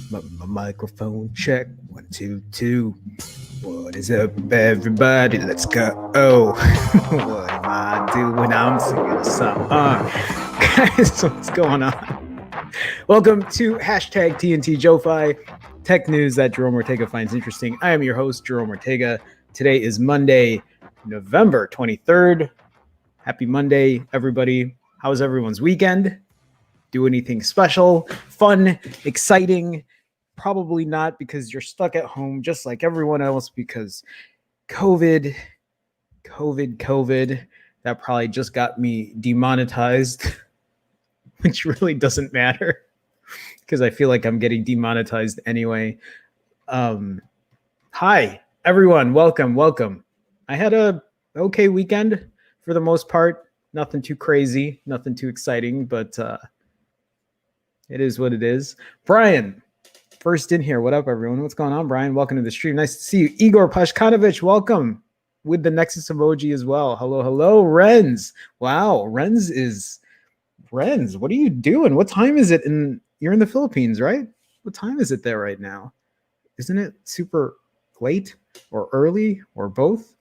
My microphone check 1 2 2. What is up, everybody? Let's go. Oh, what am I doing? I'm singing a song. Guys, what's going on? Welcome to hashtag TNT JoFi, tech news that Jerome Ortega finds interesting. I am your host, Jerome Ortega. Today is Monday, November 23rd. Happy Monday, everybody. How's everyone's weekend? Do anything special, fun, exciting? Probably not, because you're stuck at home just like everyone else, because COVID. That probably just got me demonetized, which really doesn't matter because I feel like I'm getting demonetized anyway. Hi, everyone. Welcome. I had a okay weekend for the most part. Nothing too crazy, nothing too exciting, but it is what it is. Brian, first in here. What up, everyone? What's going on, Brian? Welcome to the stream. Nice to see you. Igor Pashkanovich, welcome with the Nexus emoji as well. Hello. Renz. Wow, Renz, what are you doing? What time is it? You're in the Philippines, right? What time is it there right now? Isn't it super late or early or both?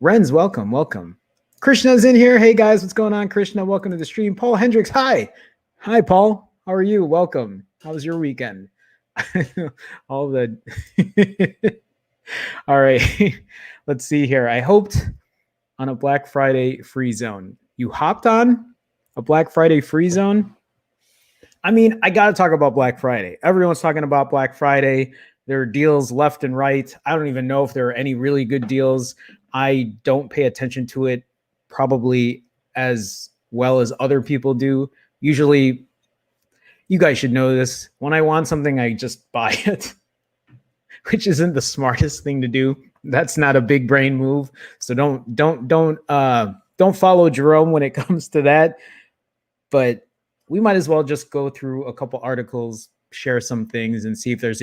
Renz, welcome. Krishna's in here. Hey, guys, what's going on? Krishna, welcome to the stream. Paul Hendricks, hi. Hi, Paul. How are you? Welcome. How was your weekend? All the all right. Let's see here. I hoped on a Black Friday free zone. You hopped on a Black Friday free zone? I mean, I got to talk about Black Friday. Everyone's talking about Black Friday. There are deals left and right. I don't even know if there are any really good deals. I don't pay attention to it probably as well as other people do. Usually, you guys should know this. When I want something, I just buy it, which isn't the smartest thing to do. That's not a big brain move. So don't follow Jerome when it comes to that. But we might as well just go through a couple articles, share some things, and see if there's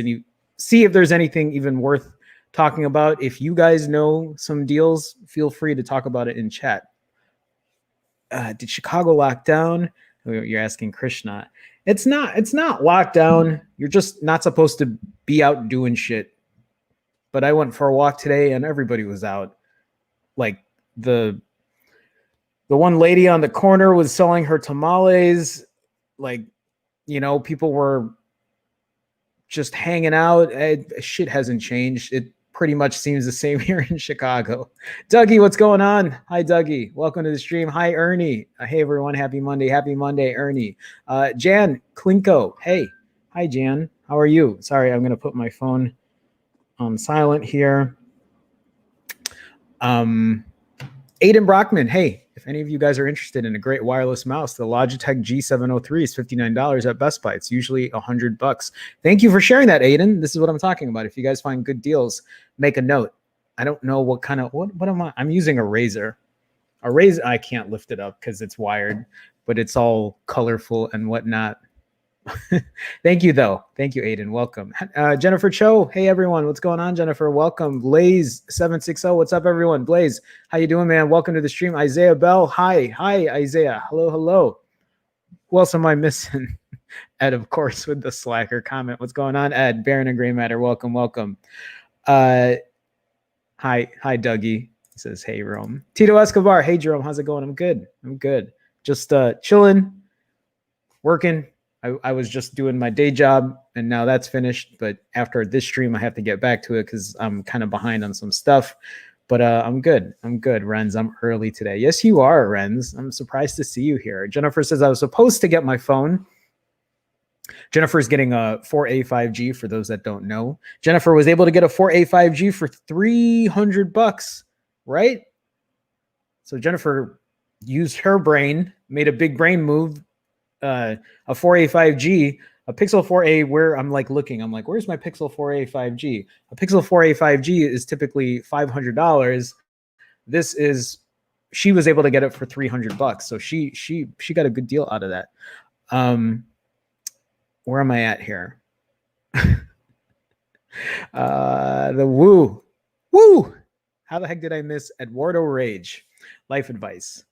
anything even worth talking about. If you guys know some deals, feel free to talk about it in chat. Did Chicago lock down? You're asking Krishna. It's not locked down. You're just not supposed to be out doing shit. But I went for a walk today and everybody was out. Like the one lady on the corner was selling her tamales. Like, people were just hanging out. Shit hasn't changed. It pretty much seems the same here in Chicago. Dougie, what's going on? Hi, Dougie. Welcome to the stream. Hi, Ernie. Hey, everyone. Happy Monday. Happy Monday, Ernie. Jan Klinko. Hey. Hi, Jan. How are you? Sorry, I'm going to put my phone on silent here. Aiden Brockman. Hey, if any of you guys are interested in a great wireless mouse, the Logitech G703 is $59 at Best Buy. It's usually $100. Thank you for sharing that, Aiden. This is what I'm talking about. If you guys find good deals, make a note. I don't know what am I? I'm using a Razer. A Razer, I can't lift it up because it's wired, but it's all colorful and whatnot. Thank you, though. Thank you, Aiden. Welcome. Jennifer Cho. Hey, everyone. What's going on, Jennifer? Welcome. Blaze760. What's up, everyone? Blaze, how you doing, man? Welcome to the stream. Isaiah Bell. Hi, Isaiah. Hello. Who else am I missing? Ed, of course, with the Slacker comment. What's going on, Ed? Baron and Gray Matter. Welcome. Hi, Dougie. He says, hey, Rome. Tito Escobar. Hey, Jerome. How's it going? I'm good. I'm good. Just chilling, working. I was just doing my day job, and now that's finished. But after this stream, I have to get back to it because I'm kind of behind on some stuff. But I'm good. I'm good, Renz. I'm early today. Yes, you are, Renz. I'm surprised to see you here. Jennifer says I was supposed to get my phone. Jennifer's getting a 4A 5G for those that don't know. Jennifer was able to get a 4A 5G for $300, right? So Jennifer used her brain, made a big brain move, a 4A 5G, a Pixel 4A, where I'm like looking, I'm like, where's my Pixel 4A 5G? A Pixel 4A 5G is typically $500. This is, she was able to get it for $300. So she got a good deal out of that. Where am I at here? The woo. How the heck did I miss Eduardo Rage? Life advice: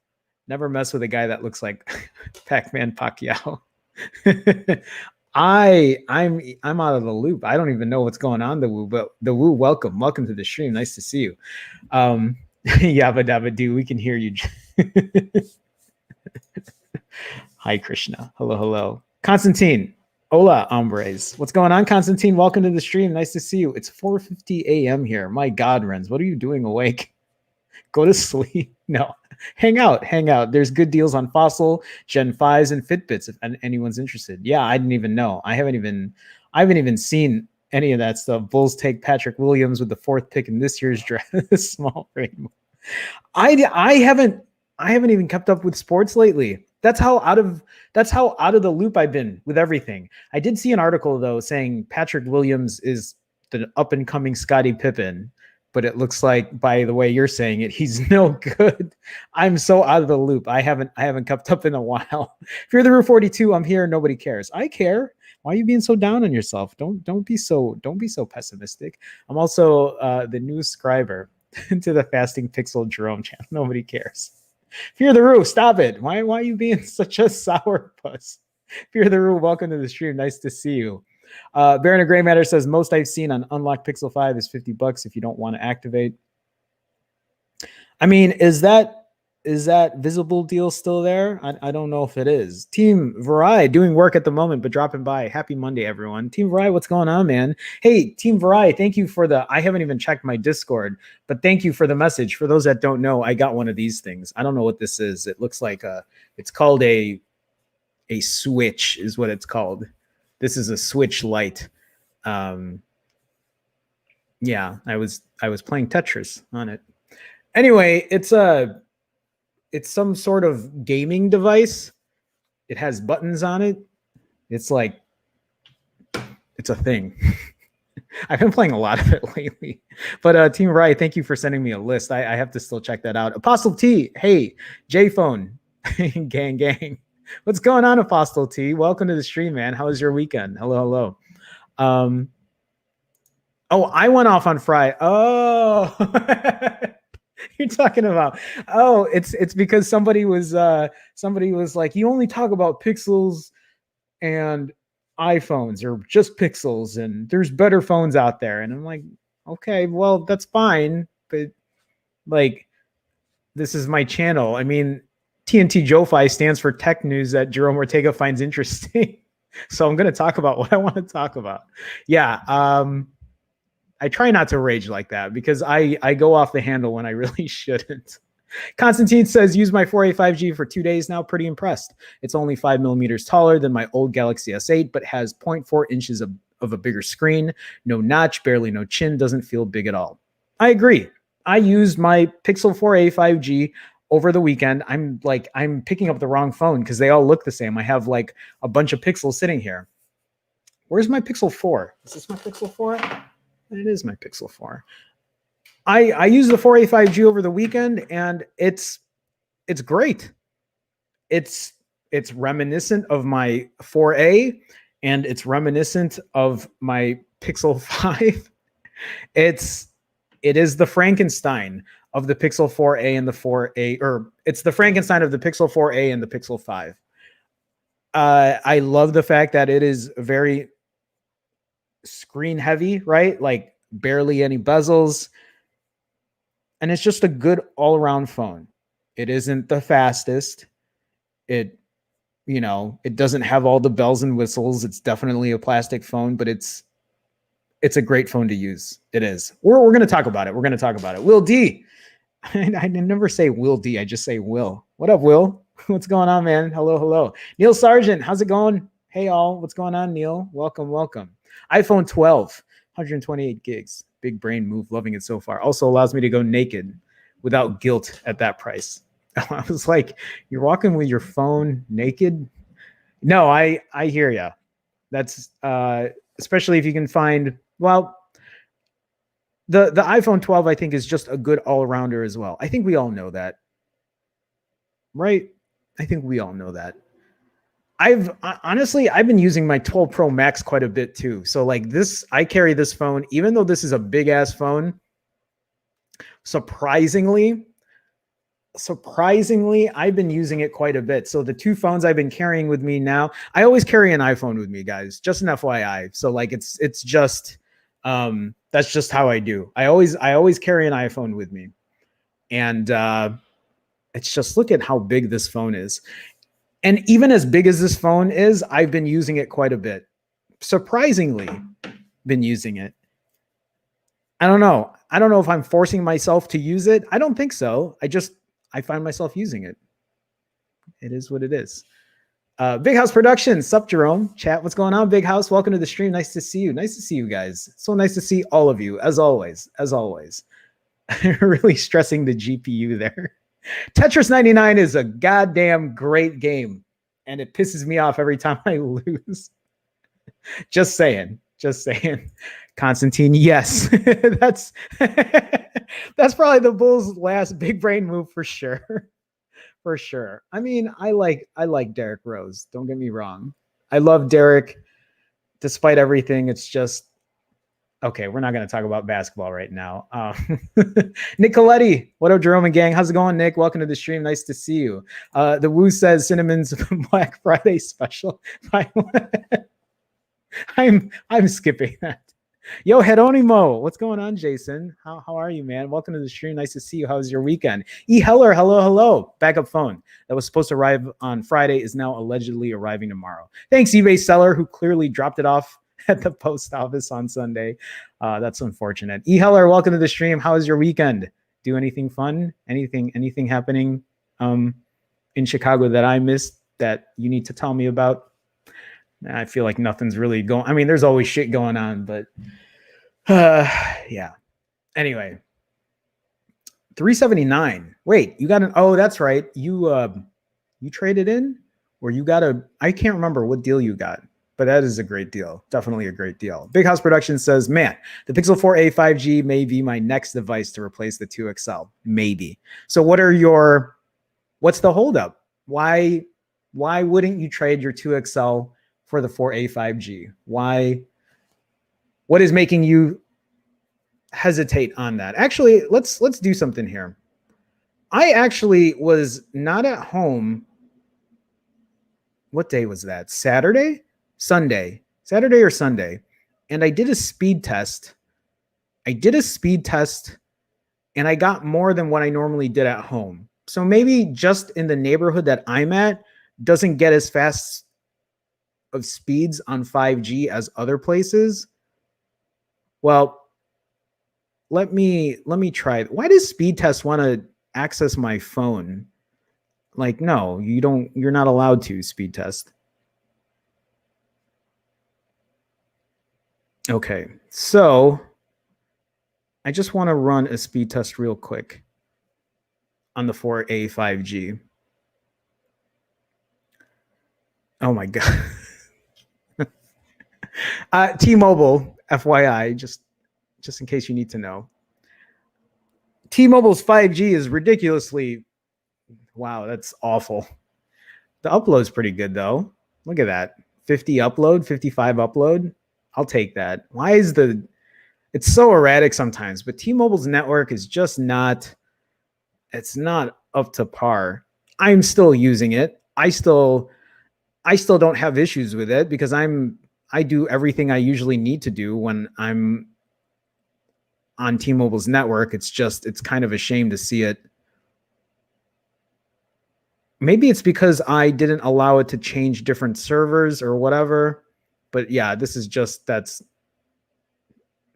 never mess with a guy that looks like Pac-Man Pacquiao. I'm out of the loop. I don't even know what's going on. The woo, but the woo, welcome to the stream. Nice to see you. Yabba dabba doo. We can hear you. Hi Krishna. Hello. Constantine. Hola, hombres. What's going on, Constantine? Welcome to the stream. Nice to see you. It's 4:50 a.m. here. My God, Renz, what are you doing awake? Go to sleep. No, hang out. There's good deals on Fossil, Gen 5s, and Fitbits if anyone's interested. Yeah, I didn't even know. I haven't even seen any of that stuff. Bulls take Patrick Williams with the 4th pick in this year's draft. Small frame. I haven't even kept up with sports lately. That's how out of the loop I've been with everything. I did see an article though saying Patrick Williams is the up and coming Scottie Pippen, but it looks like by the way you're saying it, he's no good. I'm so out of the loop. I haven't kept up in a while. Fear the Roof 42. I'm here. Nobody cares. I care. Why are you being so down on yourself? Don't be so pessimistic. I'm also the new subscriber to the Fasting Pixel Jerome channel. Nobody cares. Fear the Roof, stop it. Why are you being such a sour puss? Fear the Roof, welcome to the stream. Nice to see you. Baron of Gray Matter says most I've seen on Unlocked Pixel 5 is $50 if you don't want to activate. I mean, is that visible deal still there? I don't know if it is. Team Varai doing work at the moment, but dropping by. Happy Monday, everyone. Team Varai, what's going on, man? Hey, Team Varai, thank you for I haven't even checked my Discord, but thank you for the message. For those that don't know, I got one of these things. I don't know what this is. It looks like it's called a Switch is what it's called. This is a Switch Lite. Yeah, I was playing Tetris on it. Anyway, it's some sort of gaming device. It has buttons on it. It's a thing. I've been playing a lot of it lately. But Team Riot, thank you for sending me a list. I have to still check that out. Apostle T, hey, J-Phone, gang. What's going on, Apostle T? Welcome to the stream, man. How was your weekend? Hello. Oh, I went off on Friday. Oh. You're talking about, it's because somebody was like, you only talk about pixels and iPhones or just pixels and there's better phones out there. And I'm like, okay, well, that's fine. But like, this is my channel. I mean, TNT Joe-Fi stands for tech news that Jerome Ortega finds interesting. So I'm going to talk about what I want to talk about. Yeah. I try not to rage like that because I go off the handle when I really shouldn't. Constantine says, use my 4A 5G for 2 days now. Pretty impressed. It's only 5 millimeters taller than my old Galaxy S8, but has 0.4 inches of a bigger screen. No notch, barely no chin, doesn't feel big at all. I agree. I used my Pixel 4A 5G over the weekend. I'm picking up the wrong phone because they all look the same. I have like a bunch of pixels sitting here. Where's my Pixel 4? Is this my Pixel 4? It is my Pixel 4. I used the 4A 5G over the weekend, and it's great. It's reminiscent of my 4A, and it's reminiscent of my Pixel 5. It is the Frankenstein of the Pixel 4A and the 4A, or it's the Frankenstein of the Pixel 4A and the Pixel 5. I love the fact that it is very screen heavy, right? Like barely any bezels. And it's just a good all-around phone. It isn't the fastest. It, it doesn't have all the bells and whistles. It's definitely a plastic phone, but it's a great phone to use. It is. We're going to talk about it. We're going to talk about it. Will D. I never say Will D. I just say Will. What up, Will? What's going on, man? Hello, hello. Neil Sargent, how's it going? Hey, all. What's going on, Neil? Welcome, welcome. iPhone 12, 128 gigs. Big brain move. Loving it so far. Also allows me to go naked without guilt at that price. I was like, you're walking with your phone naked? No, I hear you. That's especially if you can find, well, the iPhone 12, I think, is just a good all-rounder as well. I think we all know that. Right? I think we all know that. I've been using my 12 Pro Max quite a bit too. So like this, I carry this phone, even though this is a big ass phone, surprisingly, I've been using it quite a bit. So the two phones I've been carrying with me now, I always carry an iPhone with me, guys, just an FYI. So like, it's just, that's just how I do. I always carry an iPhone with me. And, it's just, look at how big this phone is. And even as big as this phone is, I've been using it quite a bit. Surprisingly, been using it. I don't know if I'm forcing myself to use it. I don't think so. I find myself using it. It is what it is. Big House Productions. Sup, Jerome? Chat, what's going on, Big House? Welcome to the stream. Nice to see you. Nice to see you guys. So nice to see all of you, as always. As always. Really stressing the GPU there. Tetris 99 is a goddamn great game, and it pisses me off every time I lose. Just saying. Constantine, yes. That's probably the Bulls' last big brain move for sure. For sure. I mean, I like Derrick Rose. Don't get me wrong. I love Derrick despite everything. It's just okay, we're not going to talk about basketball right now. Nick Coletti, what up, Jerome and gang? How's it going, Nick? Welcome to the stream. Nice to see you. The Woo says Cinnamon's Black Friday special. I'm skipping that. Yo, Heronimo, what's going on, Jason? How are you, man? Welcome to the stream. Nice to see you. How's your weekend? E. Heller, hello. Backup phone that was supposed to arrive on Friday is now allegedly arriving tomorrow. Thanks, eBay seller, who clearly dropped it off at the post office on Sunday. That's unfortunate. E. Heller, welcome to the stream. How was your weekend? Do anything fun? Anything happening in Chicago that I missed that you need to tell me about? I feel like nothing's really going. I mean, there's always shit going on, but yeah. Anyway, 379. Wait, you got an? Oh, that's right. You traded in, or you got a? I can't remember what deal you got. But that is a great deal. Definitely a great deal. Big House Productions says, man, the Pixel 4a 5G may be my next device to replace the 2XL. Maybe. So what's the holdup? Why wouldn't you trade your 2XL for the 4a 5G? What is making you hesitate on that? Actually, let's do something here. I actually was not at home. What day was that? Saturday or Sunday. And I did a speed test. And I got more than what I normally did at home. So maybe just in the neighborhood that I'm at doesn't get as fast of speeds on 5G as other places. Well, let me try. Why does speed test want to access my phone? Like, no, you're not allowed to speed test. Okay, so I just want to run a speed test real quick on the 4a 5G. Oh my God. T-Mobile, FYI, just in case you need to know. T-Mobile's 5G is ridiculously, wow, that's awful. The upload's pretty good though. Look at that. 50 upload, 55 upload. I'll take that. Why is it's so erratic sometimes, but T-Mobile's network is just it's not up to par. I'm still using it. I still don't have issues with it because I do everything I usually need to do when I'm on T-Mobile's network. It's kind of a shame to see it. Maybe it's because I didn't allow it to change different servers or whatever. But yeah, this is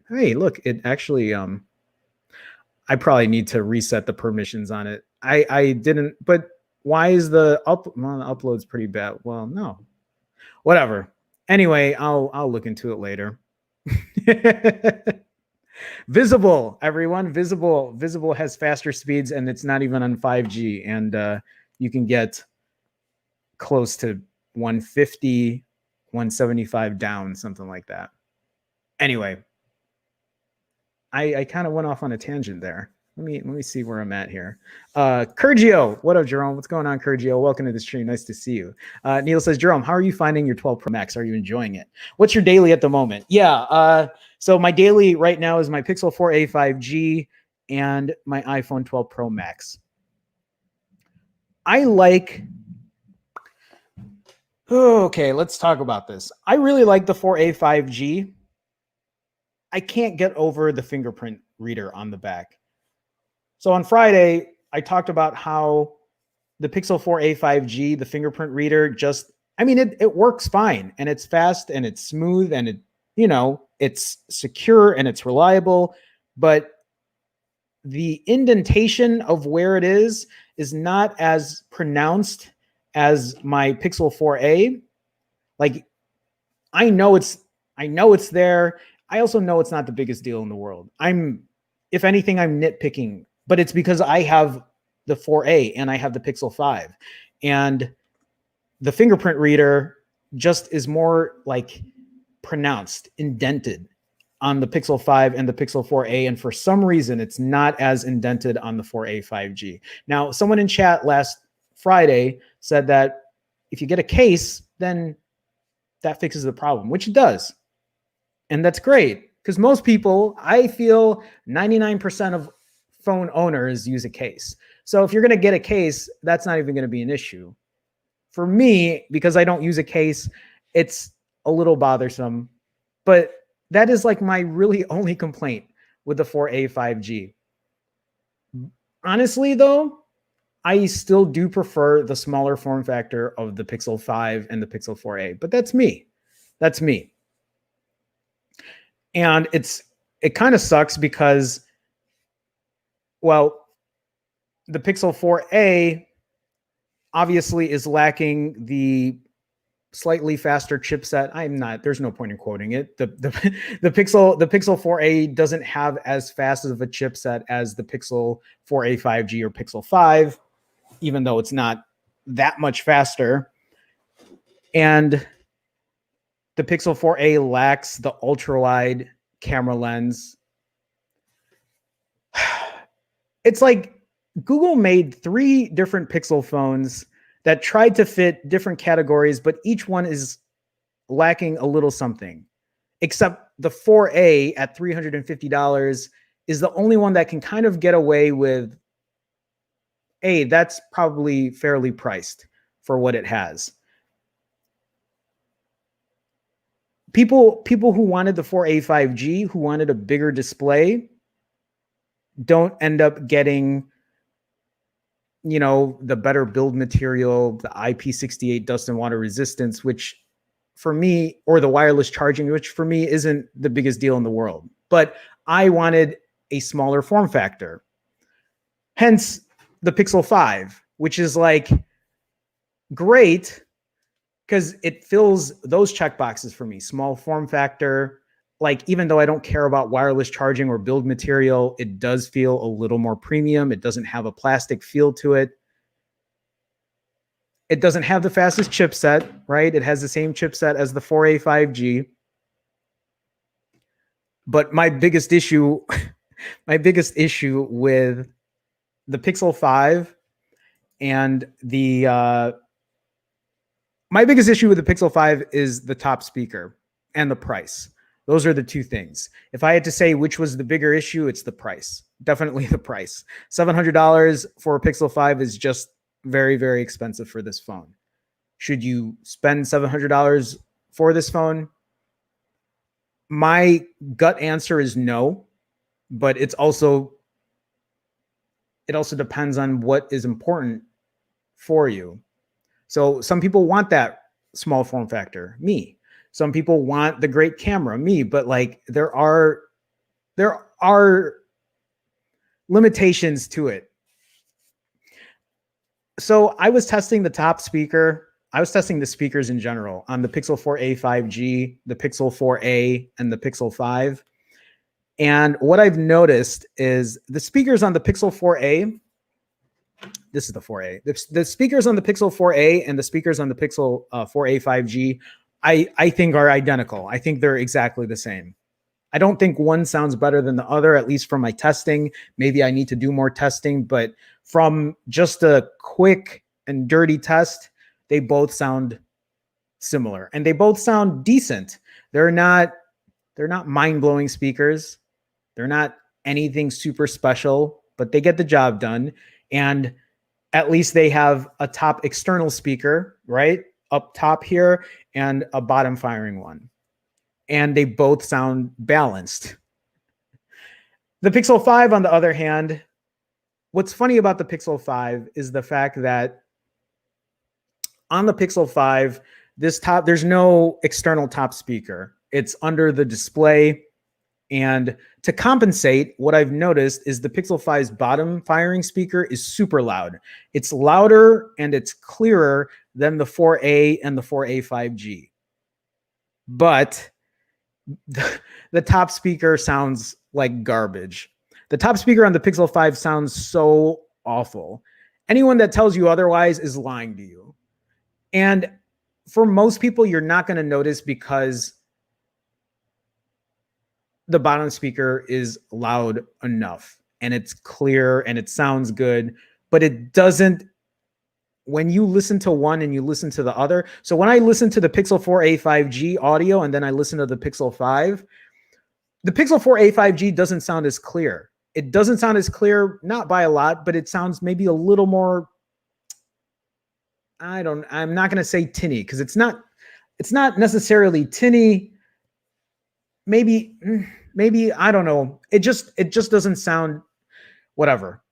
hey, look, it actually I probably need to reset the permissions on it. I didn't, but why is the upload's pretty bad? Well, no. Whatever. Anyway, I'll look into it later. Visible, everyone. Visible has faster speeds, and it's not even on 5G. And you can get close to 150, 175 down, something like that. Anyway, I kind of went off on a tangent there. Let me see where I'm at here. Kurgio, what up, Jerome? What's going on, Kurgio? Welcome to the stream. Nice to see you. Neil says, Jerome, how are you finding your 12 Pro Max? Are you enjoying it? What's your daily at the moment? Yeah. So my daily right now is my Pixel 4a 5G and my iPhone 12 Pro Max. Okay, let's talk about this. I really like the 4a 5G. I can't get over the fingerprint reader on the back. So on Friday, I talked about how the Pixel 4a 5G, the fingerprint reader, it works fine, and it's fast and it's smooth and it's secure and it's reliable, but the indentation of where it is not as pronounced as my Pixel 4a. Like, I know it's there. I also know it's not the biggest deal in the world. If anything, I'm nitpicking, but it's because I have the 4a and I have the Pixel 5, and the fingerprint reader just is more like pronounced, indented on the Pixel 5 and the Pixel 4a. And for some reason, it's not as indented on the 4a 5G. Now, someone in chat last Friday said that if you get a case, then that fixes the problem, which it does. And that's great, because most people, I feel 99% of phone owners use a case. So if you're going to get a case, that's not even going to be an issue. For me, because I don't use a case, it's a little bothersome. But that is like my really only complaint with the 4a 5G. Honestly, though, I still do prefer the smaller form factor of the Pixel 5 and the Pixel 4a. But that's me. That's me. And it kind of sucks because, well, the Pixel 4a obviously is lacking the slightly faster chipset. There's no point in quoting it. The Pixel 4a doesn't have as fast of a chipset as the Pixel 4a 5G or Pixel 5, even though it's not that much faster. And the Pixel 4a lacks the ultra-wide camera lens. It's like Google made 3 different Pixel phones that tried to fit different categories, but each one is lacking a little something. Except the 4a at $350 is the only one that can kind of get away with, hey, that's probably fairly priced for what it has. People who wanted the 4a 5G, who wanted a bigger display, don't end up getting, the better build material, the IP68 dust and water resistance, which for me, or the wireless charging, which for me isn't the biggest deal in the world. But I wanted a smaller form factor. Hence the Pixel 5, which is like great because it fills those checkboxes for me. Small form factor. Like, even though I don't care about wireless charging or build material, it does feel a little more premium. It doesn't have a plastic feel to it. It doesn't have the fastest chipset, right? It has the same chipset as the 4a 5G. But my biggest issue with the Pixel 5 and my biggest issue with the Pixel 5 is the top speaker and the price. Those are the 2 things. If I had to say which was the bigger issue, it's the price. Definitely the price. $700 for a Pixel 5 is just very, very expensive for this phone. Should you spend $700 for this phone? My gut answer is no. but it also depends on what is important for you. So some people want that small form factor, me. Some people want the great camera, me. But like there are limitations to it. So I was testing the top speaker. I was testing the speakers in general on the Pixel 4a 5G, the Pixel 4a, and the Pixel 5. And what I've noticed is the speakers on the Pixel 4a, this is the 4a, the speakers on the Pixel 4a and the speakers on the Pixel 4a 5G, I think are identical. I think they're exactly the same. I don't think one sounds better than the other, at least from my testing. Maybe I need to do more testing, but from just a quick and dirty test, they both sound similar and they both sound decent. They're not mind-blowing speakers. They're not anything super special, but they get the job done. And at least they have a top external speaker, right? Up top here and a bottom firing one. And they both sound balanced. The Pixel 5, on the other hand, what's funny about the Pixel 5 is the fact that on the Pixel 5, there's no external top speaker. It's under the display. And to compensate, what I've noticed is the Pixel 5's bottom firing speaker is super loud. It's louder and it's clearer than the 4A and the 4A 5G. But the top speaker sounds like garbage. The top speaker on the Pixel 5 sounds so awful. Anyone that tells you otherwise is lying to you. And for most people, you're not going to notice because the bottom speaker is loud enough and it's clear and it sounds good, but it doesn't, when you listen to one and you listen to the other. So when I listen to the Pixel 4a 5G audio and then I listen to the Pixel 5, the Pixel 4a 5G doesn't sound as clear. It doesn't sound as clear, not by a lot, but it sounds maybe a little more, I'm not going to say tinny because it's not necessarily tinny. Maybe, I don't know. It just doesn't sound whatever.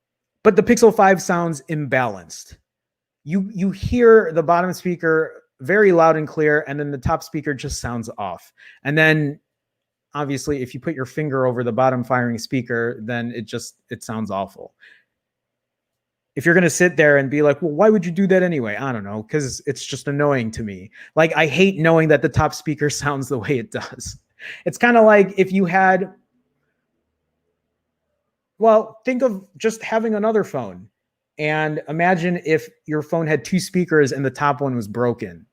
But the Pixel 5 sounds imbalanced. You hear the bottom speaker very loud and clear, and then the top speaker just sounds off. And then obviously if you put your finger over the bottom firing speaker, then it sounds awful. If you're going to sit there and be like, well, why would you do that anyway? I don't know, because it's just annoying to me. Like, I hate knowing that the top speaker sounds the way it does. It's kind of like if you had, well, think of just having another phone and imagine if your phone had two speakers and the top one was broken.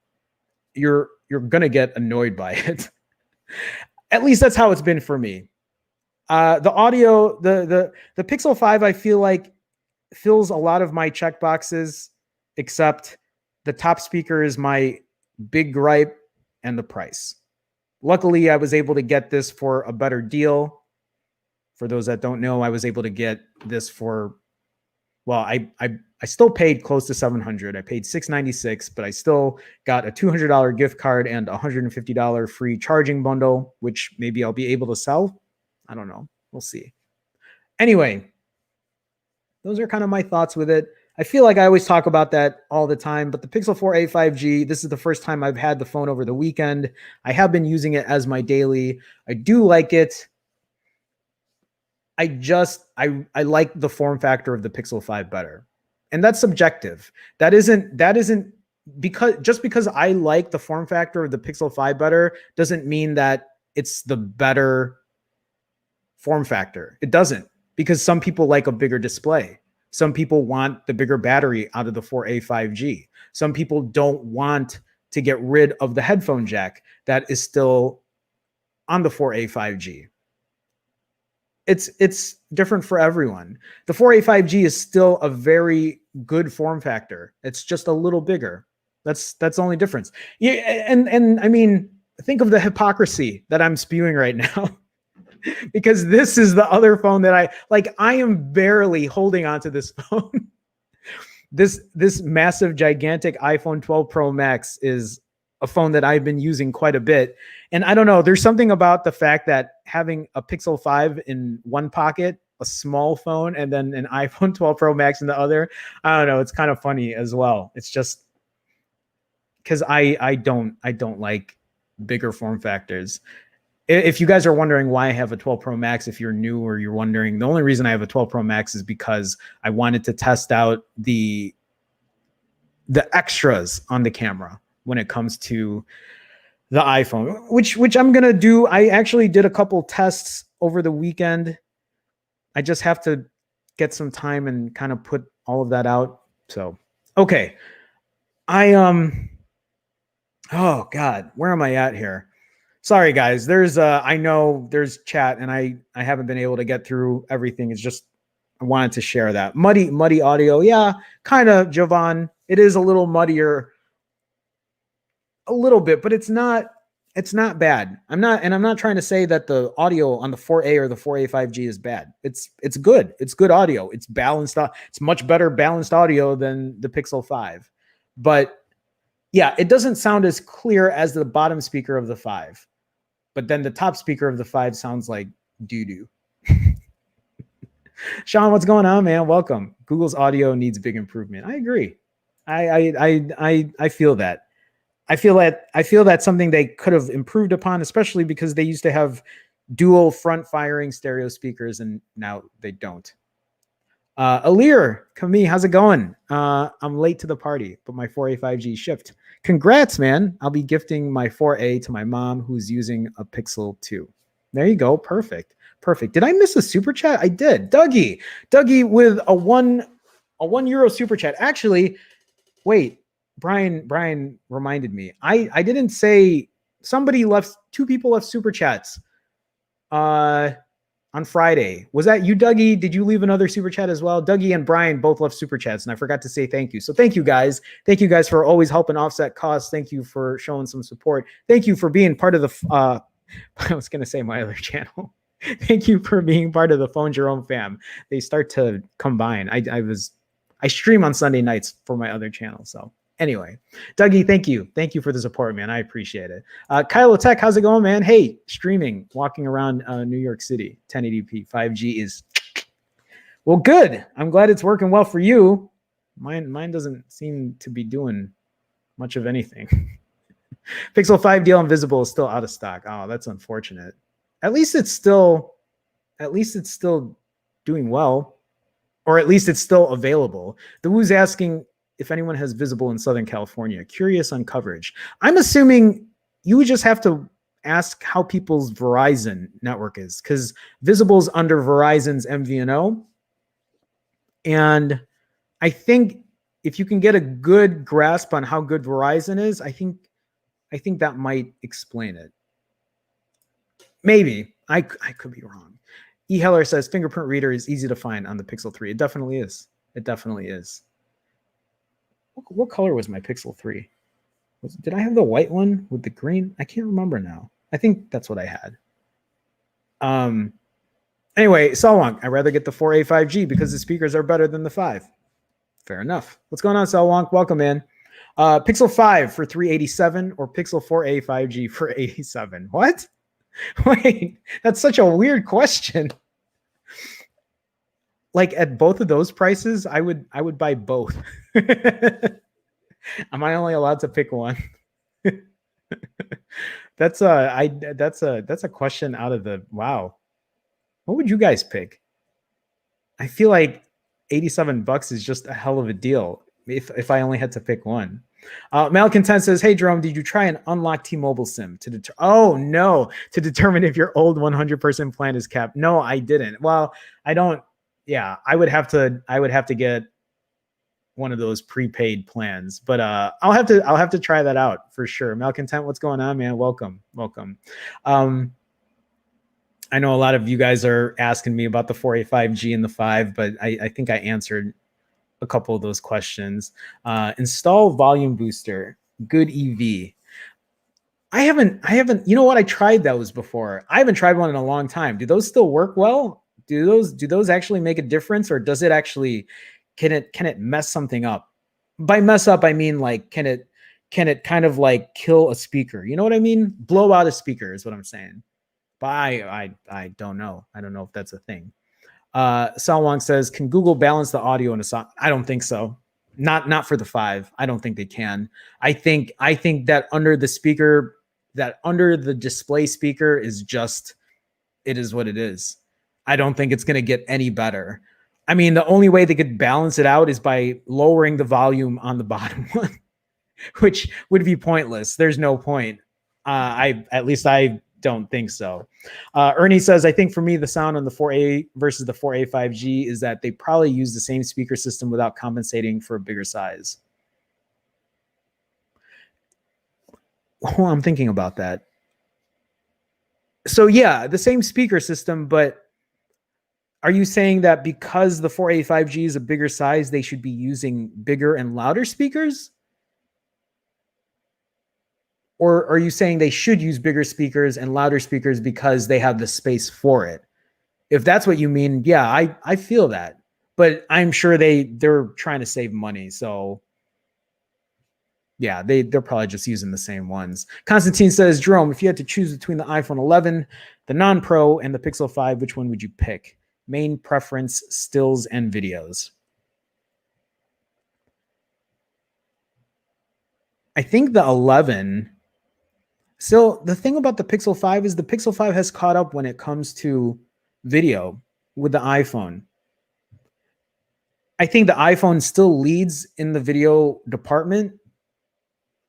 You're going to get annoyed by it. At least that's how it's been for me. The audio, the Pixel 5, I feel like fills a lot of my check boxes, except the top speaker is my big gripe and the price. Luckily, I was able to get this for a better deal. For those that don't know, I was able to get this for, well, I still paid close to $700. I paid $696, but I still got a $200 gift card and a $150 free charging bundle, which maybe I'll be able to sell. I don't know. We'll see. Anyway, those are kind of my thoughts with it. I feel like I always talk about that all the time, but the Pixel 4a 5G, this is the first time I've had the phone over the weekend. I have been using it as my daily. I do like it. I like the form factor of the Pixel 5 better. And that's subjective. That isn't because I like the form factor of the Pixel 5 better doesn't mean that it's the better form factor. It doesn't, because some people like a bigger display. Some people want the bigger battery out of the 4a 5G. Some people don't want to get rid of the headphone jack that is still on the 4a 5G. It's different for everyone. The 4a 5G is still a very good form factor. It's just a little bigger. That's the only difference. Yeah, and I mean, think of the hypocrisy that I'm spewing right now. Because this is the other phone that I am barely holding onto this phone. This massive, gigantic iPhone 12 Pro Max is a phone that I've been using quite a bit. And I don't know, there's something about the fact that having a Pixel 5 in one pocket, a small phone, and then an iPhone 12 Pro Max in the other, I don't know, it's kind of funny as well. It's just because I don't like bigger form factors. If you guys are wondering why I have a 12 Pro Max, if you're new or you're wondering, the only reason I have a 12 Pro Max is because I wanted to test out the extras on the camera when it comes to the iPhone, which I'm gonna do. I actually did a couple tests over the weekend. I just have to get some time and kind of put all of that out. So, okay. Oh God, where am I at here? Sorry guys, there's I know there's chat and I haven't been able to get through everything. It's just I wanted to share that. Muddy audio. Yeah, kind of, Jovan. It is a little muddier a little bit, but it's not bad. I'm not trying to say that the audio on the 4A or the 4A 5G is bad. It's good. It's good audio. It's balanced. It's much better balanced audio than the Pixel 5. But yeah, it doesn't sound as clear as the bottom speaker of the 5. But then the top speaker of the 5 sounds like doo-doo. Sean, what's going on, man? Welcome. Google's audio needs big improvement. I agree. I feel that. I feel that's something they could have improved upon, especially because they used to have dual front firing stereo speakers and now they don't. Alir, Camille, how's it going? I'm late to the party, but my 4A 5G shipped. Congrats, man. I'll be gifting my 4A to my mom who's using a Pixel 2. There you go. Perfect. Did I miss a super chat? I did. Dougie with a €1 super chat. Actually, wait. Brian reminded me. I didn't say somebody left. 2 people left super chats on Friday. Was that you, Dougie? Did you leave another super chat as well? Dougie and Brian both left super chats, and I forgot to say thank you. So thank you guys. Thank you guys for always helping offset costs. Thank you for showing some support. Thank you for being part of the I was going to say my other channel. Thank you for being part of the Phone Jerome fam. They start to combine. I stream on Sunday nights for my other channel. So anyway, Dougie, thank you. Thank you for the support, man. I appreciate it. Kyle Tech, how's it going, man? Hey, streaming, walking around New York City, 1080p, 5G is, well, good. I'm glad it's working well for you. Mine doesn't seem to be doing much of anything. Pixel 5 DL Invisible is still out of stock. Oh, that's unfortunate. At least it's still doing well, or at least it's still available. The Woo's asking if anyone has Visible in Southern California. Curious on coverage. I'm assuming you would just have to ask how people's Verizon network is, because Visible's under Verizon's MVNO. And I think if you can get a good grasp on how good Verizon is, I think that might explain it. Maybe. I could be wrong. E. Heller says fingerprint reader is easy to find on the Pixel 3. It definitely is. It definitely is. What color was my Pixel 3? Did I have the white one with the green? I can't remember now. I think that's what I had. Anyway, Salwonk, I'd rather get the 4A 5G because the speakers are better than the 5. Fair enough. What's going on, Salwonk? Welcome, man. Pixel 5 for $387 or Pixel 4A 5G for $87? What? Wait, that's such a weird question. Like at both of those prices, I would buy both. Am I only allowed to pick one? That's a question out of the wow. What would you guys pick? I feel like $87 is just a hell of a deal if I only had to pick one. Malcontent says, hey, Jerome, did you try an unlock T-Mobile SIM to determine if your old 100% plan is capped? No, I didn't. Well, I don't. Yeah, I would have to get one of those prepaid plans, but I'll have to try that out for sure. Malcontent, what's going on, man? Welcome. I know a lot of you guys are asking me about the 4A 5G and the 5, but I think I answered a couple of those questions. Install volume booster, good EV. I haven't, you know what? I tried those before. I haven't tried one in a long time. Do those still work well? Do those actually make a difference, or does it actually, can it mess something up? By mess up, I mean like, can it can it kind of like kill a speaker? You know what I mean? Blow out a speaker is what I'm saying. But I don't know. I don't know if that's a thing. Sal Wong says, can Google balance the audio in a song? I don't think so. Not for the 5. I don't think they can. I think that under the speaker, that under the display speaker is just, it is what it is. I don't think it's going to get any better. I mean, the only way they could balance it out is by lowering the volume on the bottom one, which would be pointless. There's no point. At least I don't think so. Ernie says, I think for me, the sound on the 4A versus the 4A 5G is that they probably use the same speaker system without compensating for a bigger size. Oh, I'm thinking about that. So yeah, the same speaker system, but are you saying that because the 4A 5G is a bigger size, they should be using bigger and louder speakers? Or are you saying they should use bigger speakers and louder speakers because they have the space for it? If that's what you mean, yeah, I feel that. But I'm sure they're trying to save money. So yeah, they're probably just using the same ones. Constantine says, Jerome, if you had to choose between the iPhone 11, the non-Pro, and the Pixel 5, which one would you pick? Main preference, stills and videos. I think the 11... So the thing about the Pixel 5 is the Pixel 5 has caught up when it comes to video with the iPhone. I think the iPhone still leads in the video department,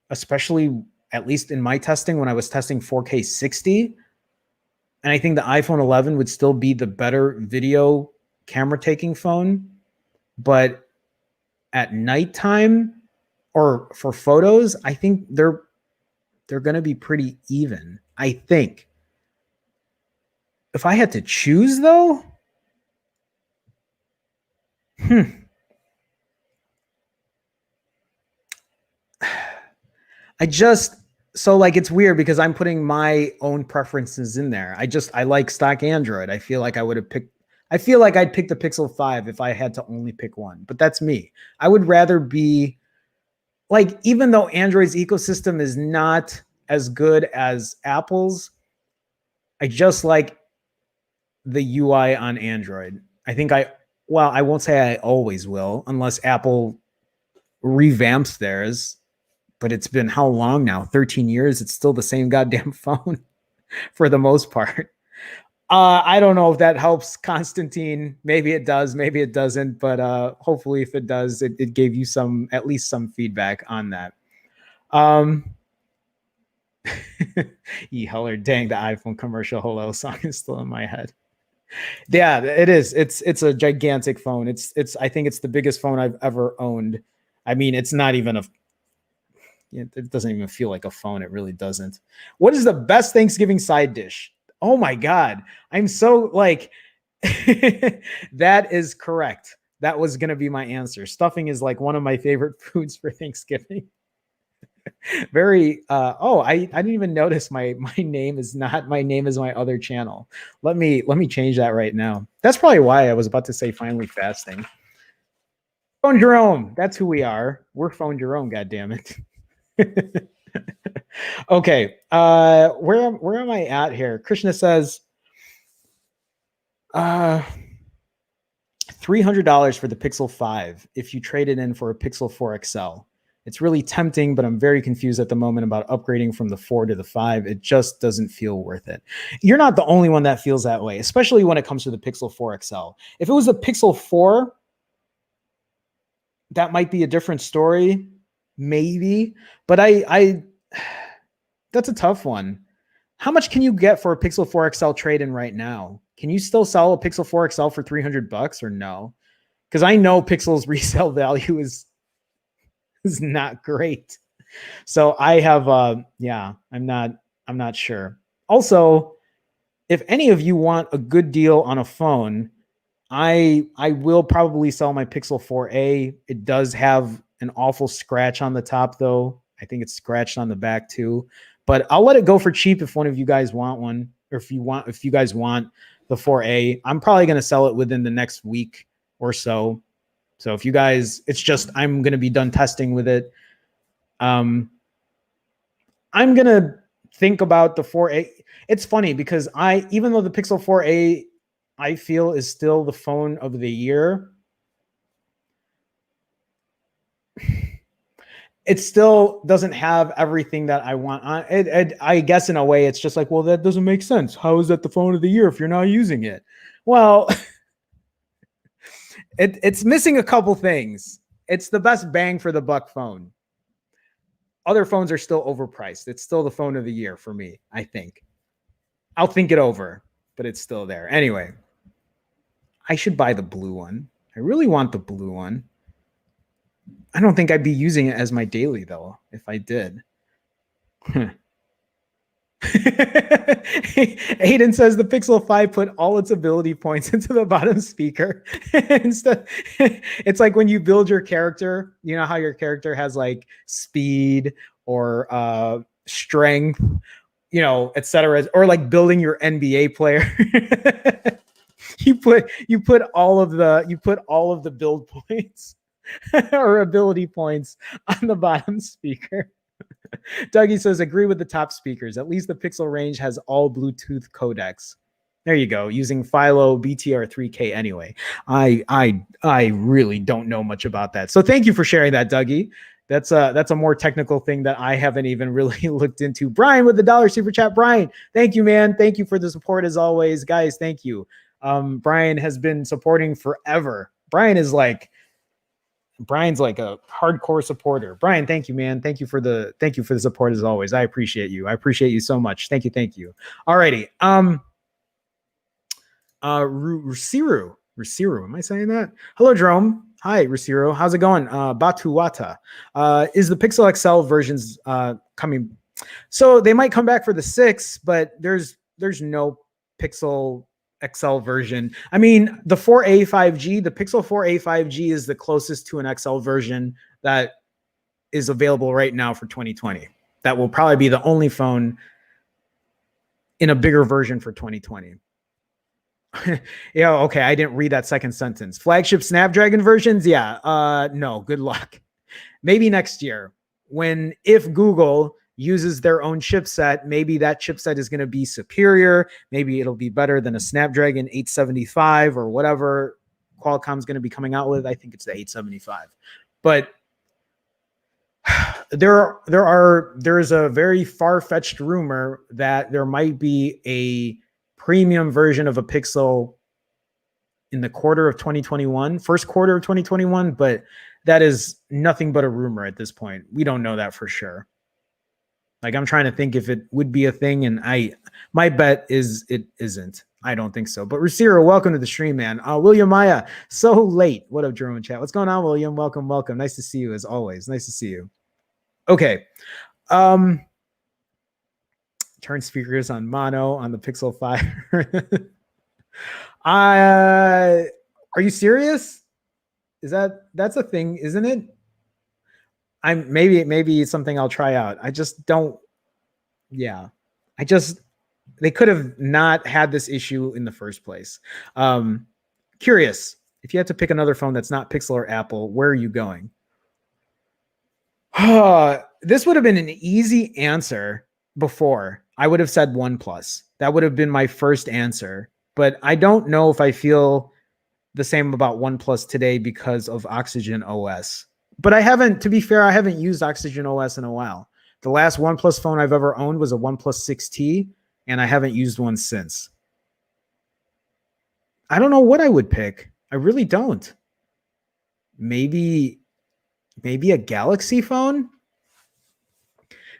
especially at least in my testing when I was testing 4K 60. And I think the iPhone 11 would still be the better video camera taking phone. But at nighttime or for photos, I think they're going to be pretty even, I think. If I had to choose, though, so like it's weird because I'm putting my own preferences in there. I like stock Android. I feel like I'd pick the Pixel 5 if I had to only pick one, but that's me. I would rather be like, even though Android's ecosystem is not as good as Apple's, I just like the UI on Android. I think I won't say I always will, unless Apple revamps theirs, but it's been how long now? 13 years. It's still the same goddamn phone for the most part. I don't know if that helps, Constantine. Maybe it does, maybe it doesn't, but hopefully if it does, it gave you at least some feedback on that. Heller, dang, the iPhone commercial hello song is still in my head. Yeah, it is. It's a gigantic phone. I think it's the biggest phone I've ever owned. I mean, it's not even it doesn't even feel like a phone. It really doesn't. What is the best Thanksgiving side dish? Oh my God. I'm so like, that is correct. That was going to be my answer. Stuffing is like one of my favorite foods for Thanksgiving. Very, I didn't even notice my name is not my name is my other channel. Let me change that right now. That's probably why I was about to say finally fasting. Phone Jerome. That's who we are. We're Phone Jerome, God damn it. Okay. Where am I at here? Krishna says, $300 for the Pixel 5 if you trade it in for a Pixel 4 XL. It's really tempting, but I'm very confused at the moment about upgrading from the 4 to the 5. It just doesn't feel worth it. You're not the only one that feels that way, especially when it comes to the Pixel 4 XL. If it was a Pixel 4, that might be a different story, maybe. But that's a tough one. How much can you get for a Pixel 4 XL trade-in right now? Can you still sell a Pixel 4 XL for $300 or no? Because I know Pixel's resale value is not great. So I have I'm not sure. Also, if any of you want a good deal on a phone, I will probably sell my Pixel 4a. It does have an awful scratch on the top though. I think it's scratched on the back too. But I'll let it go for cheap if one of you guys want one, or if you guys want the 4a. I'm probably going to sell it within the next week or so. So if you guys, it's just, I'm going to be done testing with it. I'm gonna think about the 4A. It's funny because even though the Pixel 4A I feel is still the phone of the year, it still doesn't have everything that I want on it. I guess in a way, it's just like, well, that doesn't make sense. How is that the phone of the year if you're not using it? Well, it's missing a couple things. It's the best bang for the buck phone. Other phones are still overpriced. It's still the phone of the year for me, I think. I'll think it over, but it's still there. Anyway, I should buy the blue one. I really want the blue one. I don't think I'd be using it as my daily, though, if I did. Aiden says the Pixel 5 put all its ability points into the bottom speaker. Instead, it's like when you build your character, you know how your character has like speed or strength, you know, etc., or like building your NBA player. you put all of the build points or ability points on the bottom speaker. Dougie says, agree with the top speakers. At least the Pixel range has all Bluetooth codecs. There you go. Using Philo BTR3K anyway. I really don't know much about that. So thank you for sharing that, Dougie. That's a more technical thing that I haven't even really looked into. Brian with the $1 super chat. Brian, thank you, man. Thank you for the support as always. Guys, thank you. Brian has been supporting forever. Brian's like a hardcore supporter. Brian, thank you, man. Thank you for the support as always. I appreciate you. I appreciate you so much. Thank you. Alrighty. Rusiru. Am I saying that? Hello, Jerome. Hi, Rusiru. How's it going? Batuwata. Is the Pixel XL versions coming? So they might come back for the 6, but there's no Pixel XL version. I mean, the 4A 5G, the Pixel 4A 5G is the closest to an XL version that is available right now for 2020. That will probably be the only phone in a bigger version for 2020. Yeah, okay, I didn't read that second sentence. Flagship Snapdragon versions? Yeah, no, good luck. Maybe next year, if Google uses their own chipset, maybe that chipset is going to be superior. Maybe it'll be better than a Snapdragon 875 or whatever Qualcomm's going to be coming out with. I think it's the 875. But there's a very far-fetched rumor that there might be a premium version of a Pixel in the first quarter of 2021, but that is nothing but a rumor at this point. We don't know that for sure. Like, I'm trying to think if it would be a thing, and my bet is it isn't. I don't think so. But Rusira, welcome to the stream, man. William Maya, so late. What up, Jerome chat? What's going on, William? Welcome. Nice to see you as always. Nice to see you. Okay. Turn speakers on mono on the Pixel 5. Are you serious? That's a thing, isn't it? Maybe it's something I'll try out. I just don't. Yeah, they could have not had this issue in the first place. Curious, if you had to pick another phone that's not Pixel or Apple, where are you going? This would have been an easy answer before. I would have said OnePlus. That would have been my first answer. But I don't know if I feel the same about OnePlus today because of Oxygen OS. But to be fair, I haven't used Oxygen OS in a while. The last OnePlus phone I've ever owned was a OnePlus 6T, and I haven't used one since. I don't know what I would pick. I really don't. Maybe a Galaxy phone?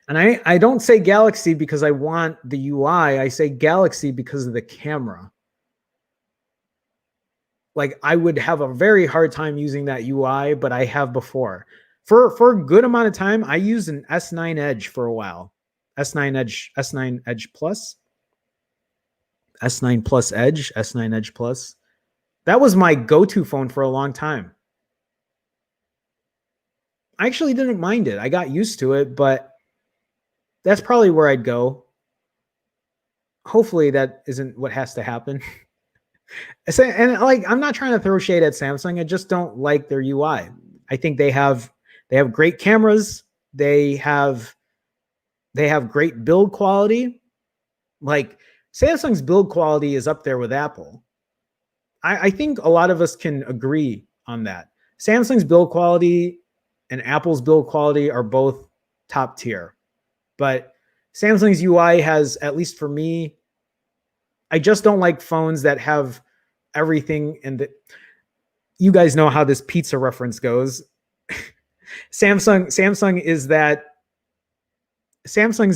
And I don't say Galaxy because I want the UI. I say Galaxy because of the camera. Like, I would have a very hard time using that UI, but I have before. For a good amount of time, I used an S9 Edge for a while. S9 Edge Plus. S9 Plus Edge, S9 Edge Plus. That was my go-to phone for a long time. I actually didn't mind it. I got used to it, but that's probably where I'd go. Hopefully that isn't what has to happen. And like, I'm not trying to throw shade at Samsung. I just don't like their UI. I think they have great cameras. They have They have great build quality. Like Samsung's build quality is up there with Apple. I think a lot of us can agree on that. Samsung's build quality and Apple's build quality are both top tier. But Samsung's UI has, at least for me, I just don't like phones that have everything. And you guys know how this pizza reference goes. Samsung's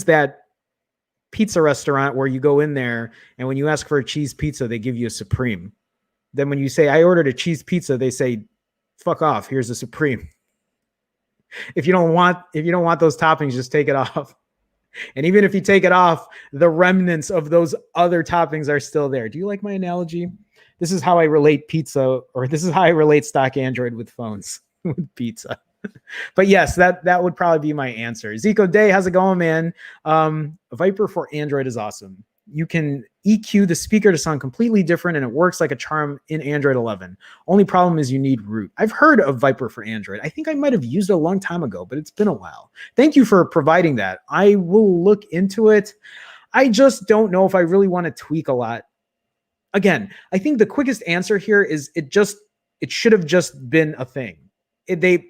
that pizza restaurant where you go in there and when you ask for a cheese pizza, they give you a Supreme. Then when you say, I ordered a cheese pizza, they say, fuck off, here's a Supreme. If you don't want those toppings, just take it off. And even if you take it off, the remnants of those other toppings are still there. Do you like my analogy? This is how I relate pizza, or this is how I relate stock Android with phones, with pizza. But yes, that would probably be my answer. Zico Day, how's it going, man? Viper for Android is awesome. You can EQ the speaker to sound completely different, and it works like a charm in Android 11. Only problem is you need root. I've heard of Viper for Android. I think I might have used it a long time ago, but it's been a while. Thank you for providing that. I will look into it. I just don't know if I really want to tweak a lot. Again, I think the quickest answer here is it should have just been a thing. The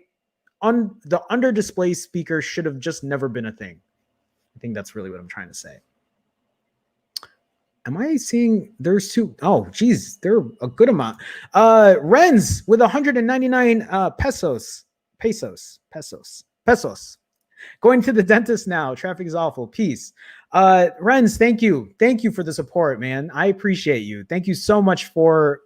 under display speaker should have just never been a thing. I think that's really what I'm trying to say. Am I seeing there's two? Oh, geez, they're a good amount. Renz with 199 pesos. Going to the dentist now. Traffic is awful. Peace. Renz, thank you. Thank you for the support, man. I appreciate you. Thank you so much for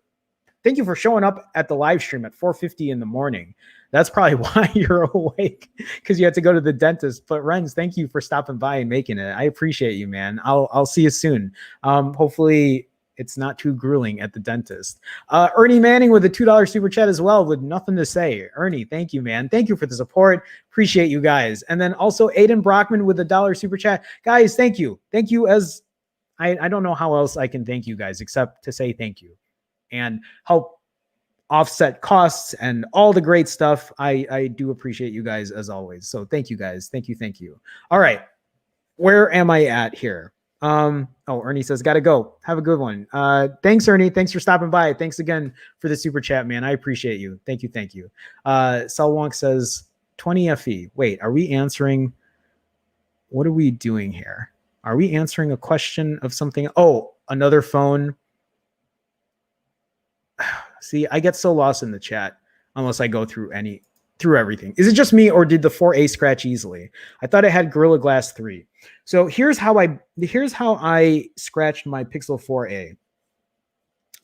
showing up at the live stream at 4:50 in the morning. That's probably why you're awake, because you had to go to the dentist. But Renz, thank you for stopping by and making it. I appreciate you, man. I'll see you soon. Hopefully it's not too grueling at the dentist. Ernie Manning with a $2 super chat as well, with nothing to say. Ernie, thank you, man. Thank you for the support. Appreciate you guys. And then also Aiden Brockman with a $1 super chat. Guys, thank you. Thank you. As I don't know how else I can thank you guys except to say thank you and help offset costs and all the great stuff. I do appreciate you guys as always. So thank you guys. Thank you. All right. Where am I at here? Ernie says, gotta go. Have a good one. Thanks, Ernie. Thanks for stopping by. Thanks again for the super chat, man. I appreciate you. Thank you. Salwonk says 20 FE. Wait, are we answering? What are we doing here? Are we answering a question of something? Oh, another phone. See, I get so lost in the chat unless I go through everything. Is it just me, or did the 4A scratch easily? I thought it had Gorilla Glass 3. So here's how I scratched my Pixel 4A.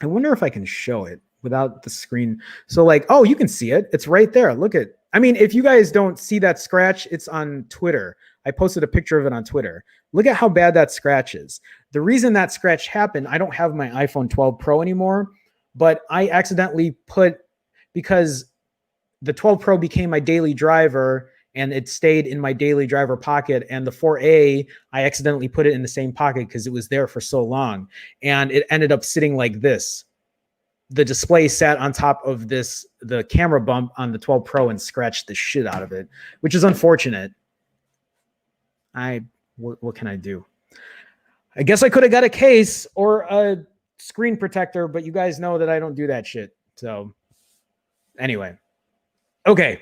I wonder if I can show it without the screen. So you can see it. It's right there. Look at. I mean, if you guys don't see that scratch, it's on Twitter. I posted a picture of it on Twitter. Look at how bad that scratch is. The reason that scratch happened, I don't have my iPhone 12 Pro anymore. But I accidentally because the 12 Pro became my daily driver and it stayed in my daily driver pocket. And the 4A, I accidentally put it in the same pocket because it was there for so long. And it ended up sitting like this. The display sat on top of the camera bump on the 12 Pro and scratched the shit out of it, which is unfortunate. What can I do? I guess I could have got a case or a screen protector, but you guys know that I don't do that shit. So anyway, okay.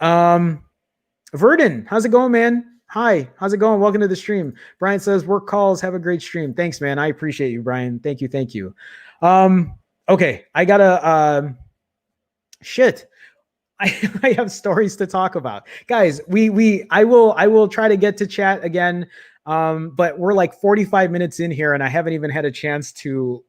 Verdon, how's it going, man? Hi, how's it going? Welcome to the stream. Brian says work calls. Have a great stream. Thanks, man. I appreciate you, Brian. Thank you. Okay, I gotta shit. I have stories to talk about, guys. I will try to get to chat again. But we're like 45 minutes in here and I haven't even had a chance to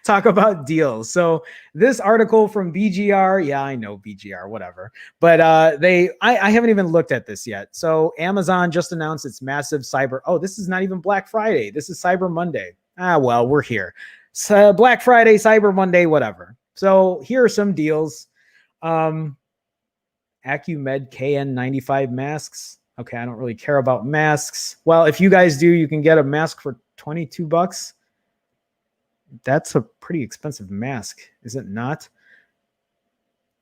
talk about deals. So this article from BGR, yeah, I know BGR, whatever. But I haven't even looked at this yet. So Amazon just announced its massive cyber. Oh, this is not even Black Friday. This is Cyber Monday. Well, we're here. So Black Friday, Cyber Monday, whatever. So here are some deals. AccuMed KN95 masks. Okay, I don't really care about masks. Well, if you guys do, you can get a mask for $22. That's a pretty expensive mask, is it not?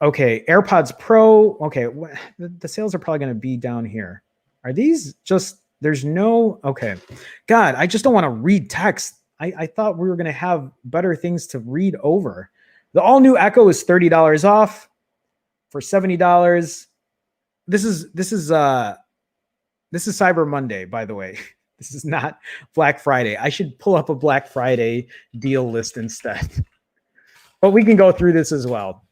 Okay, AirPods Pro. Okay, the sales are probably going to be down here. Are these just, there's no, okay. God, I just don't want to read text. I thought we were going to have better things to read over. The all new Echo is $30 off for $70. This is Cyber Monday, by the way. This is not Black Friday. I should pull up a Black Friday deal list instead. But we can go through this as well.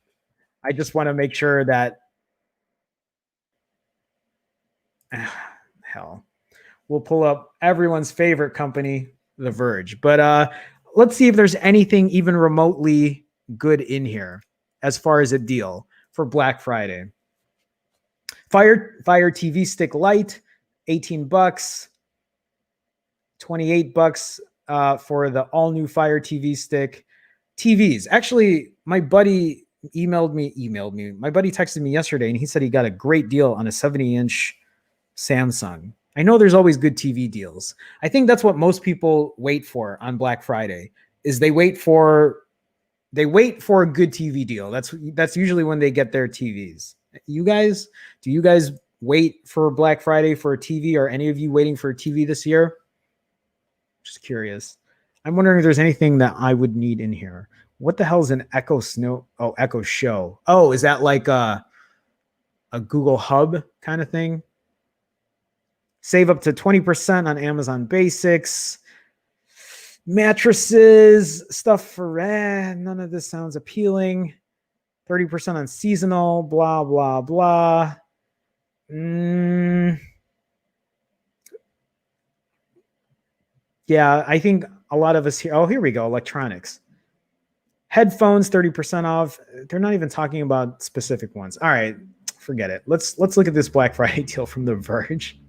I just want to make sure that hell, we'll pull up everyone's favorite company, The Verge. But let's see if there's anything even remotely good in here as far as a deal for Black Friday. Fire TV Stick Lite, $18, $28 for the all new Fire TV Stick. TVs. Actually, my buddy emailed me. My buddy texted me yesterday and he said he got a great deal on a 70-inch Samsung. I know there's always good TV deals. I think that's what most people wait for on Black Friday is they wait for a good TV deal. That's usually when they get their TVs. Do you guys wait for Black Friday for a TV? Or any of you waiting for a TV this year? Just curious. I'm wondering if there's anything that I would need in here. What the hell is an Echo Snow? Oh, Echo Show. Oh, is that like a Google Hub kind of thing? Save up to 20% on Amazon Basics. Mattresses, stuff for none of this sounds appealing. 30% on seasonal, blah, blah, blah. Yeah, I think a lot of us here. Oh, here we go. Electronics. Headphones, 30% off. They're not even talking about specific ones. All right, forget it. Let's look at this Black Friday deal from The Verge.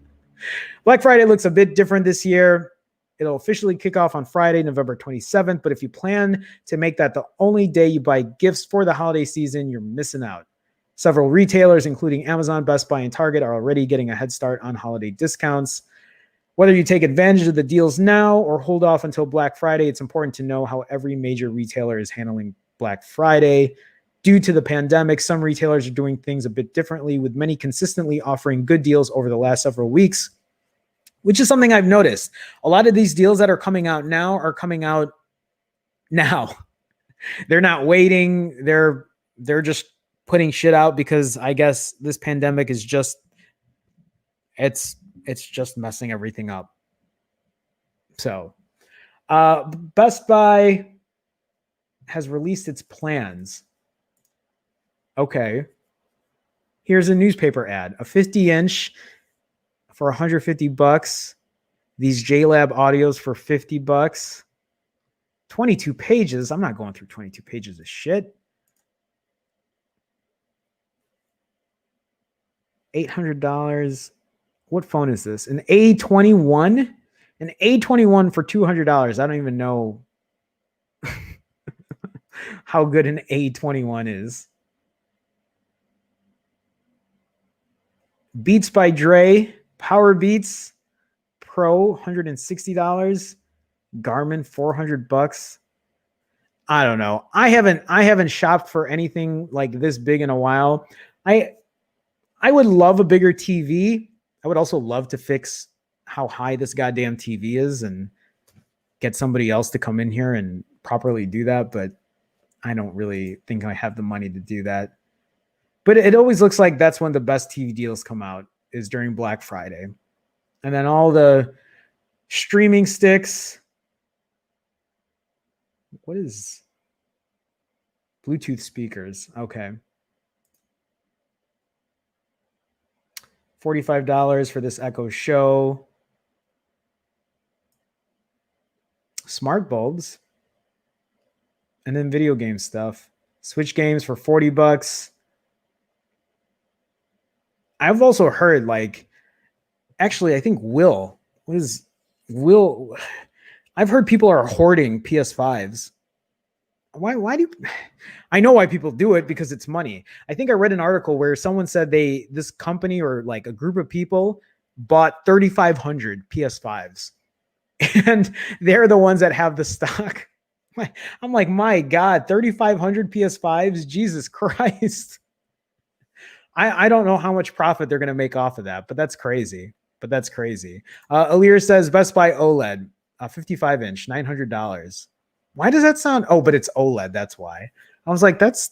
Black Friday looks a bit different this year. It'll officially kick off on Friday, November 27th. But if you plan to make that the only day you buy gifts for the holiday season, you're missing out. Several retailers, including Amazon, Best Buy, and Target, are already getting a head start on holiday discounts. Whether you take advantage of the deals now or hold off until Black Friday, it's important to know how every major retailer is handling Black Friday. Due to the pandemic, some retailers are doing things a bit differently, with many consistently offering good deals over the last several weeks, which is something I've noticed. A lot of these deals that are coming out now are coming out now. They're not waiting. They're just putting shit out because I guess this pandemic is just, it's just messing everything up. So Best Buy has released its plans. Okay. Here's a newspaper ad, a 50-inch for $150. These JLab audios for $50. 22 pages. I'm not going through 22 pages of shit. $800. What phone is this? An A21? An A21 for $200. I don't even know how good an A21 is. Beats by Dre, Power Beats Pro, $160. Garmin, $400. I don't know. I haven't shopped for anything like this big in a while. I would love a bigger TV. I would also love to fix how high this goddamn TV is and get somebody else to come in here and properly do that. But I don't really think I have the money to do that. But it always looks like that's when the best TV deals come out, is during Black Friday. And then all the streaming sticks. What is Bluetooth speakers? Okay. $45 for this Echo Show. Smart bulbs. And then video game stuff. Switch games for $40. I've also heard, like, actually, I think I've heard people are hoarding PS5s. Why do I know why people do it? Because it's money. I think I read an article where someone said this company or like a group of people bought 3,500 PS5s and they're the ones that have the stock. I'm like, my God, 3,500 PS5s, Jesus Christ. I don't know how much profit they're going to make off of that, but that's crazy. But that's crazy. Alir says Best Buy OLED, 55 inch, $900. Why does that sound? Oh, but it's OLED. That's why. I was like, that's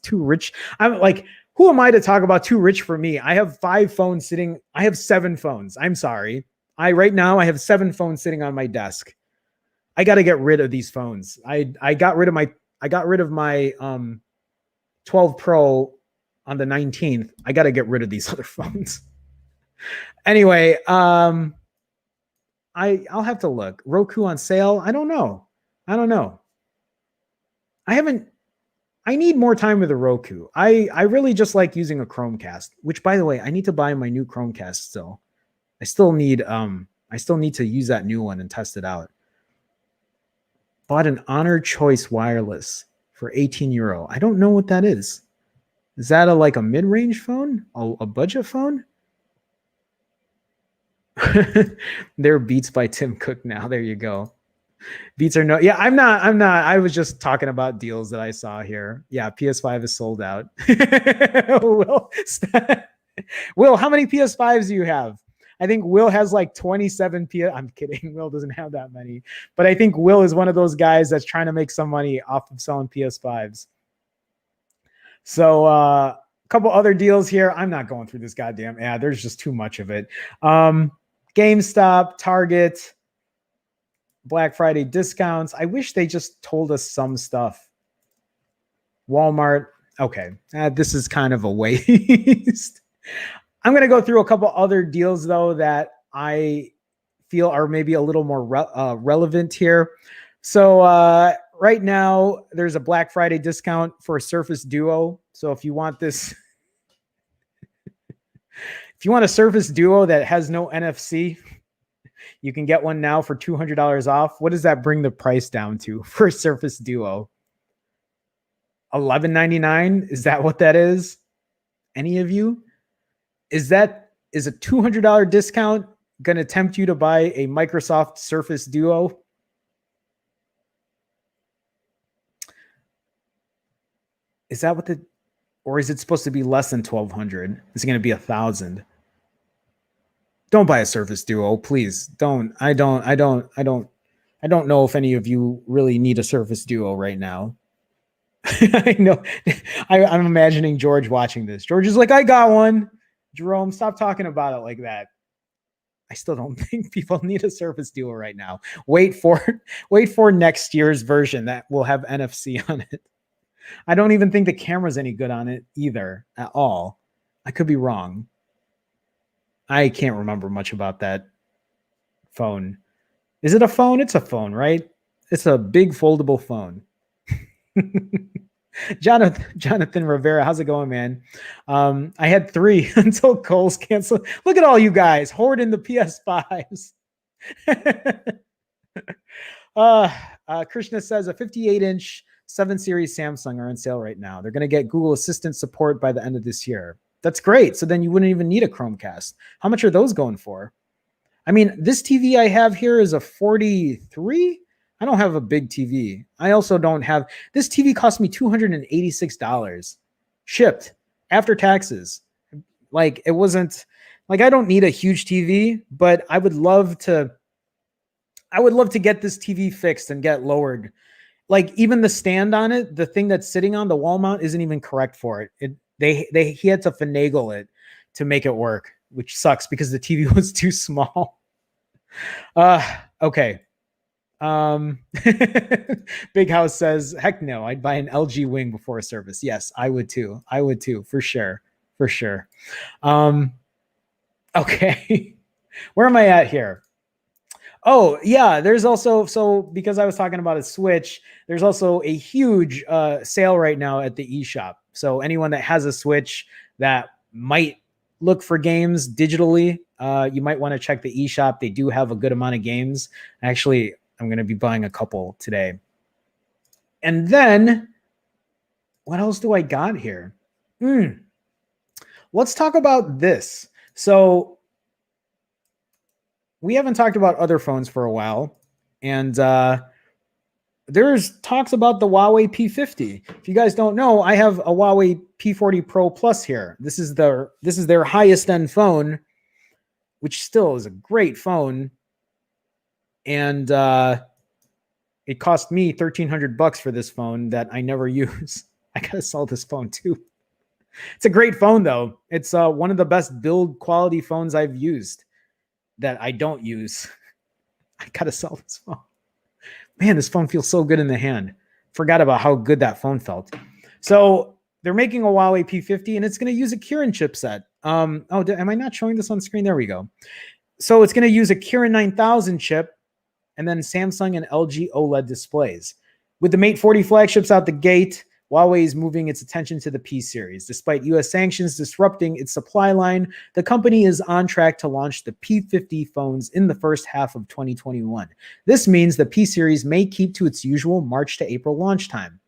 too rich. I'm like, who am I to talk about too rich for me? I have 5 phones sitting. I have 7 phones. I'm sorry. Right now I have 7 phones sitting on my desk. I got to get rid of these phones. I got rid of my 12 Pro on the 19th. I got to get rid of these other phones. Anyway, I'll have to look. Roku on sale? I don't know. I need more time with the Roku. I really just like using a Chromecast, which by the way, I need to buy my new Chromecast still. I still need to use that new one and test it out. Bought an Honor Choice wireless for 18 euro. I don't know what that is. Is that like a mid-range phone? A budget phone? They're Beats by Tim Cook now. There you go. Beats are no. Yeah, I'm not. I was just talking about deals that I saw here. Yeah, PS5 is sold out. Will, how many PS5s do you have? I think Will has like 27 I'm kidding. Will doesn't have that many. But I think Will is one of those guys that's trying to make some money off of selling PS5s. So a couple other deals here. I'm not going through this goddamn ad. There's just too much of it. GameStop, Target, Black Friday discounts. I wish they just told us some stuff. Walmart. Okay. This is kind of a waste. I'm going to go through a couple other deals, though, that I feel are maybe a little more relevant here. So right now, there's a Black Friday discount for Surface Duo. So if you want this, if you want a Surface Duo that has no NFC, you can get one now for $200 off. What does that bring the price down to for Surface Duo? $11.99? Is that what that is? Any of you? Is a $200 discount going to tempt you to buy a Microsoft Surface Duo? Is that what or is it supposed to be less than 1,200? It's going to be 1,000. Don't buy a Surface Duo, please. Don't. I don't know if any of you really need a Surface Duo right now. I know. I'm imagining George watching this. George is like, I got one. Jerome, stop talking about it like that. I still don't think people need a Surface Duo right now. Wait for next year's version that will have NFC on it. I don't even think the camera's any good on it either at all. I could be wrong. I can't remember much about that phone. Is it a phone? It's a phone, right? It's a big foldable phone. Jonathan Rivera, how's it going, man? I had 3 until Kohl's canceled. Look at all you guys hoarding the PS5s. Krishna says a 58-inch 7 Series Samsung are on sale right now. They're going to get Google Assistant support by the end of this year. That's great. So then you wouldn't even need a Chromecast. How much are those going for? I mean, this TV I have here is a 43. I don't have a big TV. I also don't have, this TV cost me $286 shipped after taxes. Like it wasn't like, I don't need a huge TV, but I would love to get this TV fixed and get lowered. Like even the stand on it, the thing that's sitting on the wall mount isn't even correct for it. He had to finagle it to make it work, which sucks because the TV was too small. Okay. Big House says, heck no, I'd buy an LG Wing before a Surface. Yes, I would too, for sure. Okay. Where am I at here? Oh yeah, there's also, so because I was talking about a Switch, there's also a huge sale right now at the eShop. So anyone that has a Switch that might look for games digitally, you might want to check the eShop. They do have a good amount of games. Actually, I'm going to be buying a couple today. And then what else do I got here? Let's talk about this. So we haven't talked about other phones for a while. And there's talks about the Huawei P50. If you guys don't know, I have a Huawei P40 Pro Plus here. This is their highest end phone, which still is a great phone. And it cost me $1,300 for this phone that I never use. I gotta sell this phone too. It's a great phone though. It's one of the best build quality phones I've used that I don't use. I gotta sell this phone. Man, this phone feels so good in the hand. Forgot about how good that phone felt. So they're making a Huawei P50 and it's going to use a Kirin chipset. Am I not showing this on screen? There we go. So it's going to use a Kirin 9000 chip and then Samsung and LG OLED displays. With the Mate 40 flagships out the gate, Huawei is moving its attention to the P series. Despite US sanctions disrupting its supply line, the company is on track to launch the P50 phones in the first half of 2021. This means the P series may keep to its usual March to April launch time.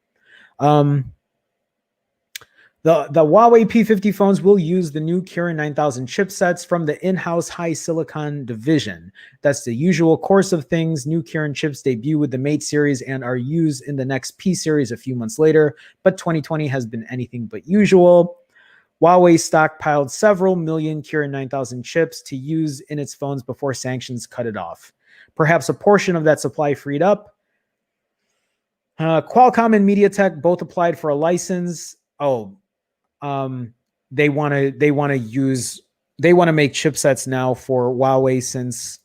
The Huawei P50 phones will use the new Kirin 9000 chipsets from the in-house high silicon division. That's the usual course of things. New Kirin chips debut with the Mate series and are used in the next P series a few months later, but 2020 has been anything but usual. Huawei stockpiled several million Kirin 9000 chips to use in its phones before sanctions cut it off. Perhaps a portion of that supply freed up. Qualcomm and MediaTek both applied for a license. They want to make chipsets now for Huawei since,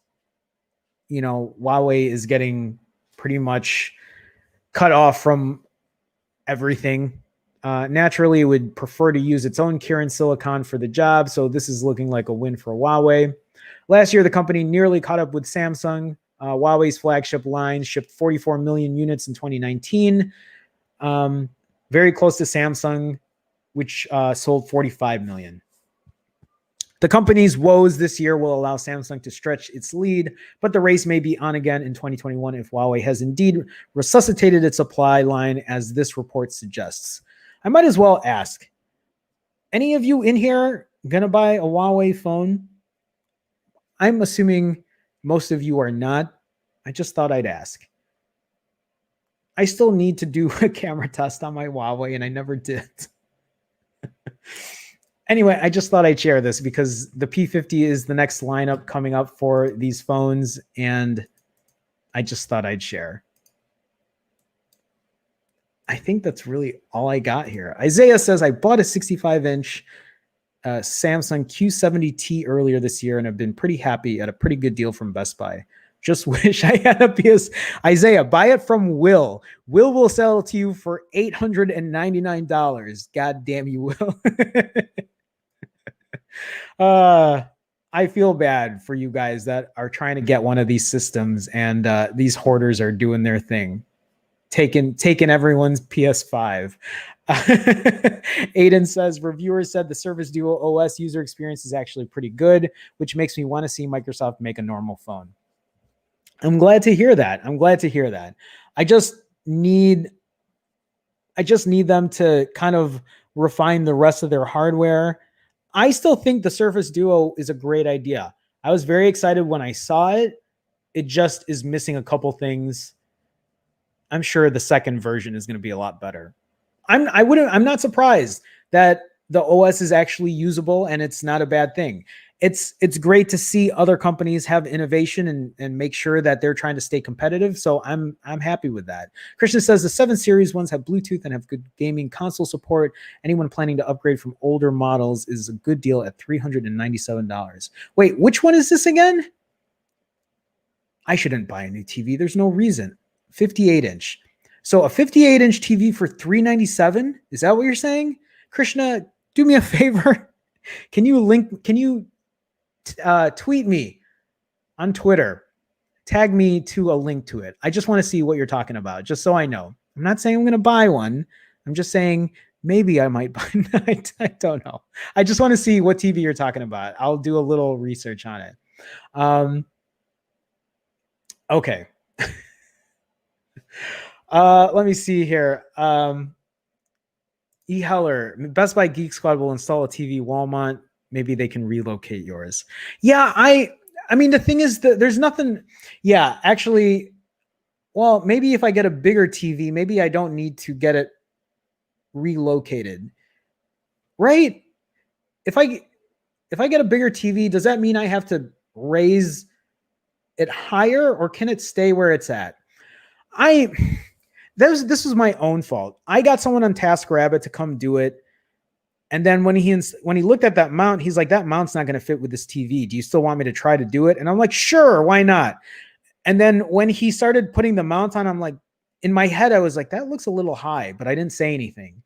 Huawei is getting pretty much cut off from everything. Naturally, it would prefer to use its own Kirin silicon for the job, so this is looking like a win for Huawei. Last year, the company nearly caught up with Samsung. Huawei's flagship line shipped 44 million units in 2019, very close to Samsung, which sold 45 million. The company's woes this year will allow Samsung to stretch its lead, but the race may be on again in 2021 if Huawei has indeed resuscitated its supply line, as this report suggests. I might as well ask, any of you in here gonna buy a Huawei phone? I'm assuming most of you are not. I just thought I'd ask. I still need to do a camera test on my Huawei, and I never did. Anyway, I just thought I'd share this because the P50 is the next lineup coming up for these phones, and I just thought I'd share. I think that's really all I got here. Isaiah says, I bought a 65-inch Samsung Q70T earlier this year and have been pretty happy at a pretty good deal from Best Buy. Just wish I had a PS. Isaiah, buy it from Will. Will sell it to you for $899. God damn you, Will. I feel bad for you guys that are trying to get one of these systems, and these hoarders are doing their thing, taking everyone's PS5. Aiden says, reviewers said the Surface Duo OS user experience is actually pretty good, which makes me want to see Microsoft make a normal phone. I'm glad to hear that. I just need them to kind of refine the rest of their hardware. I still think the Surface Duo is a great idea. I was very excited when I saw it. It just is missing a couple things. I'm sure the second version is going to be a lot better. I'm not surprised that the OS is actually usable and it's not a bad thing. It's great to see other companies have innovation and make sure that they're trying to stay competitive. So I'm happy with that. Krishna says the 7 Series ones have Bluetooth and have good gaming console support. Anyone planning to upgrade from older models is a good deal at $397. Wait, which one is this again? I shouldn't buy a new TV. There's no reason. 58-inch. So a 58-inch TV for $397? Is that what you're saying? Krishna, do me a favor. Can you tweet me on Twitter, tag me to a link to it. I just want to see what you're talking about, just so I know. I'm not saying I'm going to buy one. I'm just saying maybe I might buy. I don't know. I just want to see what TV you're talking about. I'll do a little research on it. Okay. Let me see here. E. Heller, Best Buy Geek Squad will install a TV. Walmart, maybe they can relocate yours. Yeah, I mean, the thing is that there's nothing. Yeah, actually, well, maybe if I get a bigger TV, maybe I don't need to get it relocated. Right? If I get a bigger TV, does that mean I have to raise it higher or can it stay where it's at? This was my own fault. I got someone on TaskRabbit to come do it. And then when he looked at that mount, he's like, that mount's not going to fit with this TV. Do you still want me to try to do it? And I'm like, sure, why not? And then when he started putting the mount on, I'm like, in my head, I was like, that looks a little high, but I didn't say anything.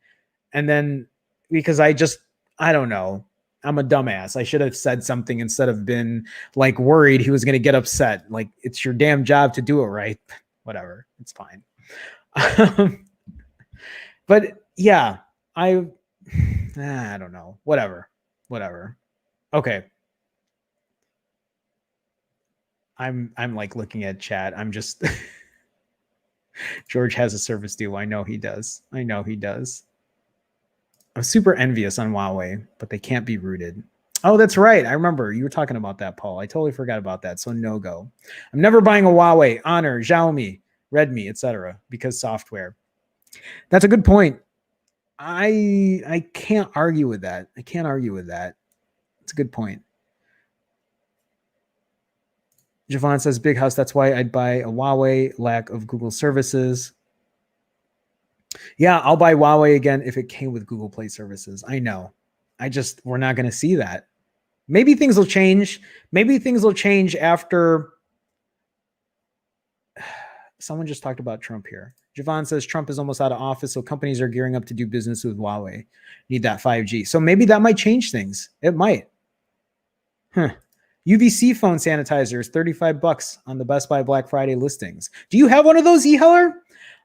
And then because I don't know, I'm a dumbass. I should have said something instead of been like worried he was going to get upset. Like, it's your damn job to do it right. Whatever. It's fine. But yeah, I don't know. Whatever. Okay. I'm like looking at chat. I'm just George has a service deal. I know he does. I'm super envious on Huawei, but they can't be rooted. Oh, that's right. I remember you were talking about that, Paul. I totally forgot about that. So no go. I'm never buying a Huawei, Honor, Xiaomi, Redmi, etc. because software. That's a good point. I can't argue with that. It's a good point. Javon says, big house. That's why I'd buy a Huawei. Lack of Google services. Yeah, I'll buy Huawei again if it came with Google Play services. I know. We're not going to see that. Maybe things will change. After someone just talked about Trump here. Javon says Trump is almost out of office, so companies are gearing up to do business with Huawei. Need that 5G. So maybe that might change things. It might. UVC phone sanitizers, $35 on the Best Buy Black Friday listings. Do you have one of those, eHeller?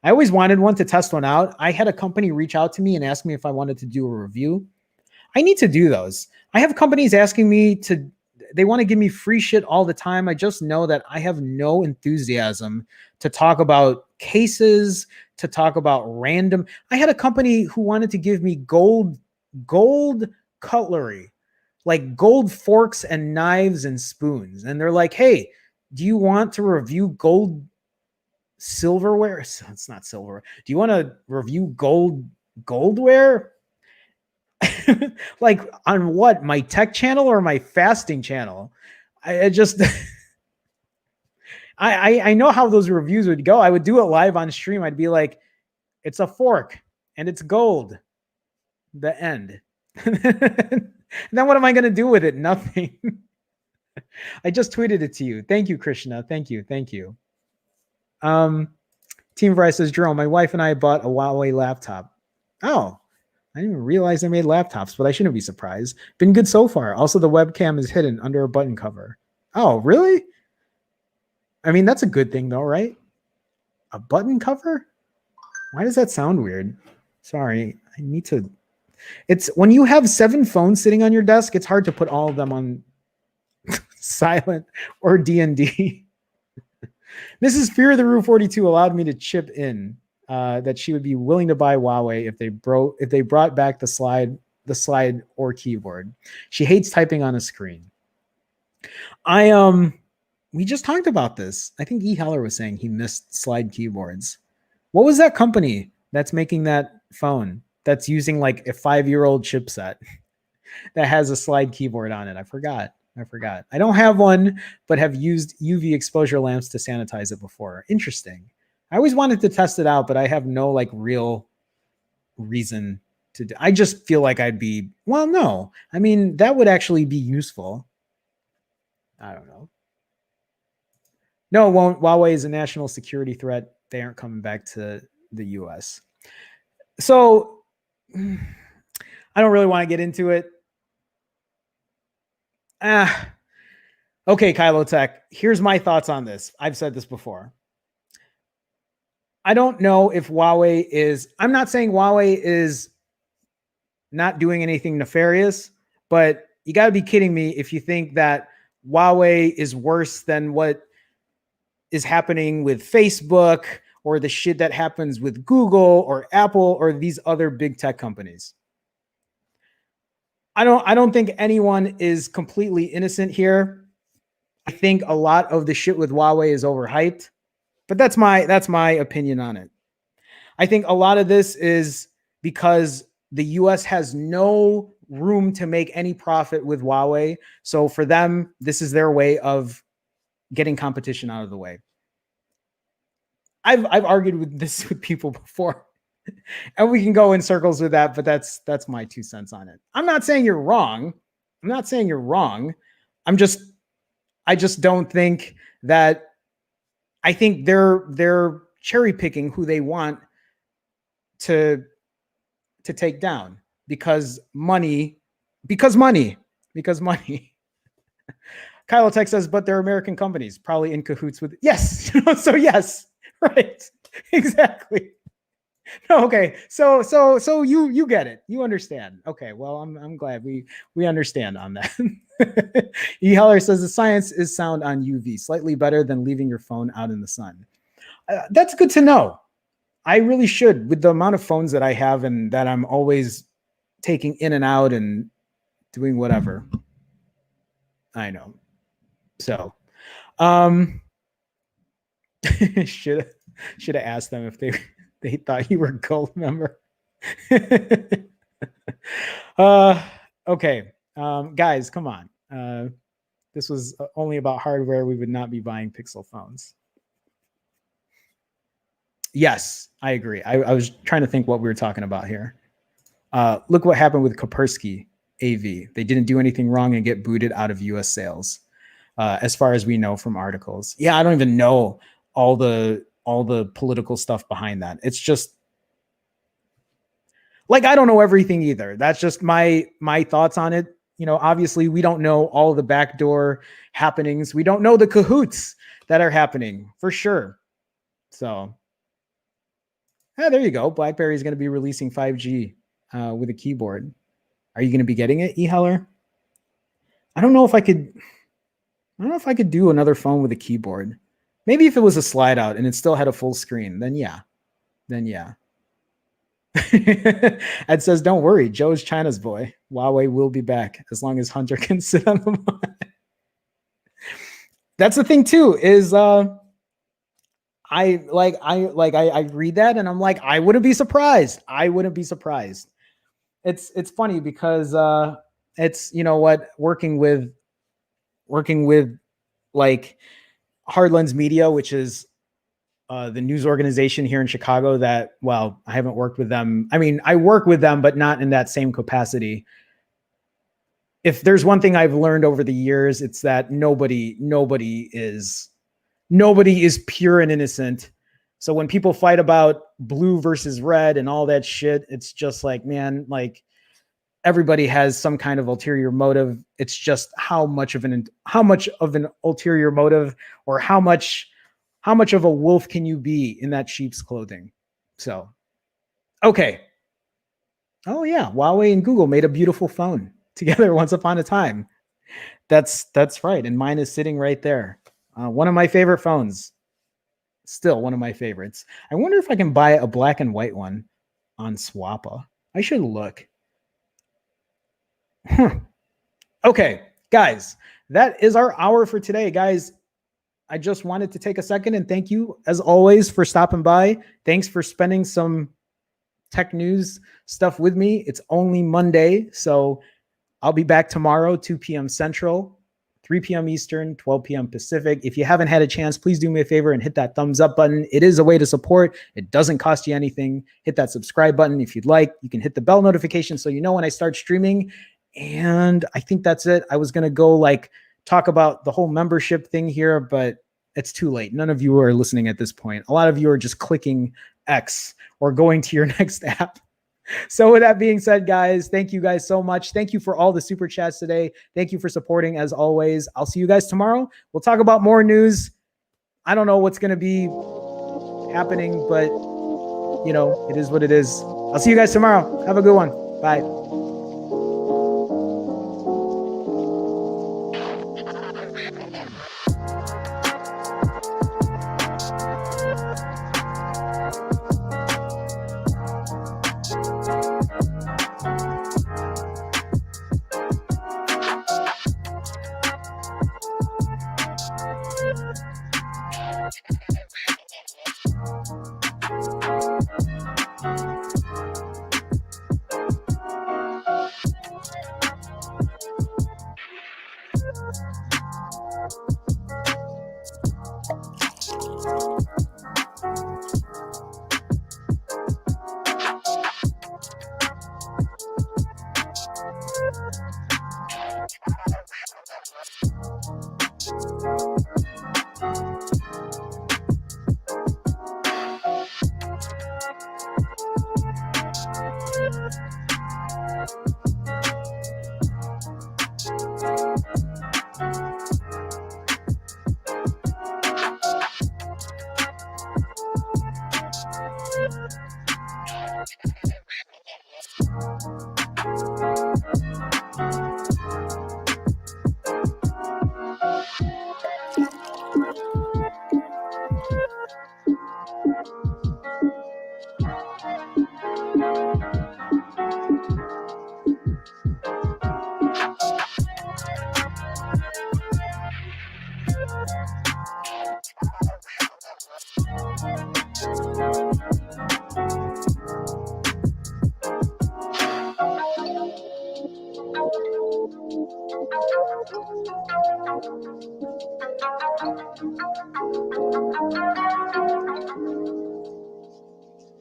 I always wanted one to test one out. I had a company reach out to me and ask me if I wanted to do a review. I need to do those. I have companies asking me they want to give me free shit all the time. I just know that I have no enthusiasm to talk about cases, to talk about random. I had a company who wanted to give me gold cutlery, like gold forks and knives and spoons. And they're like, hey, do you want to review gold silverware? It's not silver. Do you want to review goldware? Like on what? My tech channel or my fasting channel? I just I know how those reviews would go. I would do it live on stream. I'd be like, it's a fork and it's gold. The end. Then what am I going to do with it? Nothing. I just tweeted it to you. Thank you, Krishna. Thank you. Team Bryce says, Jerome, my wife and I bought a Huawei laptop. Oh, I didn't even realize they made laptops, but I shouldn't be surprised. Been good so far. Also, the webcam is hidden under a button cover. Oh, really? I mean, that's a good thing though, right? A button cover? Why does that sound weird? Sorry, I need to. It's when you have 7 phones sitting on your desk, it's hard to put all of them on silent or D&D. Mrs. Fear of the Rue 42 allowed me to chip in that she would be willing to buy Huawei if they brought back the slide or keyboard. She hates typing on a screen. We just talked about this. I think E. Heller was saying he missed slide keyboards. What was that company that's making that phone that's using like a 5-year-old chipset that has a slide keyboard on it? I forgot. I don't have one, but have used UV exposure lamps to sanitize it before. Interesting. I always wanted to test it out, but I have no like real reason to do. I just feel like I'd be, well, no. I mean, that would actually be useful. I don't know. No, it won't. Huawei is a national security threat. They aren't coming back to the US. So I don't really want to get into it. Okay, Kylo Tech. Here's my thoughts on this. I've said this before. I don't know if Huawei is, I'm not saying Huawei is not doing anything nefarious, but you got to be kidding me if you think that Huawei is worse than what is happening with Facebook or the shit that happens with Google or Apple or these other big tech companies. I don't think anyone is completely innocent here. I think a lot of the shit with Huawei is overhyped But that's my opinion on it. I think a lot of this is because the US has no room to make any profit with Huawei. So for them, this is their way of getting competition out of the way. I've argued with this with people before. And we can go in circles with that, but that's my 2 cents on it. I'm not saying you're wrong. I'm not saying you're wrong. I just don't think that I think they're cherry picking who they want to take down because money, because money, because money. Kyle Tech says, but they're American companies, probably in cahoots with yes. So yes, right, exactly. No, okay, so you get it, you understand. Okay, well, I'm glad we understand on that. E. Heller says the science is sound on UV, slightly better than leaving your phone out in the sun. That's good to know. I really should, with the amount of phones that I have and that I'm always taking in and out and doing whatever. I know. So, should have asked them if they thought you were a gold member. Okay, guys, come on. This was only about hardware. We would not be buying Pixel phones. Yes, I agree. I was trying to think what we were talking about here. Look what happened with Kaspersky AV. They didn't do anything wrong and get booted out of US sales. As far as we know from articles. Yeah, I don't even know all the political stuff behind that. It's just like I don't know everything either. That's just my thoughts on it. You know, obviously we don't know all the backdoor happenings. We don't know the cahoots that are happening for sure. So, yeah, there you go. BlackBerry is going to be releasing 5G with a keyboard. Are you going to be getting it, E. Heller? I don't know if I could do another phone with a keyboard. Maybe if it was a slide out and it still had a full screen, then yeah. Ed says, don't worry, Joe's China's boy. Huawei will be back as long as Hunter can sit on the line. That's the thing too, is I read that and I'm like, I wouldn't be surprised. It's funny because it's, you know what, working with like Hardlens Media, which is the news organization here in Chicago that, well, I haven't worked with them. I mean, I work with them, but not in that same capacity. If there's one thing I've learned over the years, it's that nobody is pure and innocent. So when people fight about blue versus red and all that shit, it's just like, man, like everybody has some kind of ulterior motive. It's just how much of an ulterior motive, or how much of a wolf can you be in that sheep's clothing? So, okay. Oh yeah, Huawei and Google made a beautiful phone together once upon a time. That's right, and mine is sitting right there. One of my favorite phones. Still one of my favorites. I wonder if I can buy a black and white one on Swappa. I should look. Okay, guys, that is our hour for today. Guys, I just wanted to take a second and thank you, as always, for stopping by. Thanks for spending some tech news stuff with me. It's only Monday, so I'll be back tomorrow, 2 p.m. Central, 3 p.m. Eastern, 12 p.m. Pacific. If you haven't had a chance, please do me a favor and hit that thumbs up button. It is a way to support. It doesn't cost you anything. Hit that subscribe button if you'd like. You can hit the bell notification so you know when I start streaming. And I think that's it. I was going to go talk about the whole membership thing here, but it's too late. None of you are listening at this point. A lot of you are just clicking X or going to your next app. So with that being said, guys, thank you guys so much. Thank you for all the super chats today. Thank you for supporting as always. I'll see you guys tomorrow. We'll talk about more news. I don't know what's going to be happening, but you know, it is what it is. I'll see you guys tomorrow. Have a good one. Bye.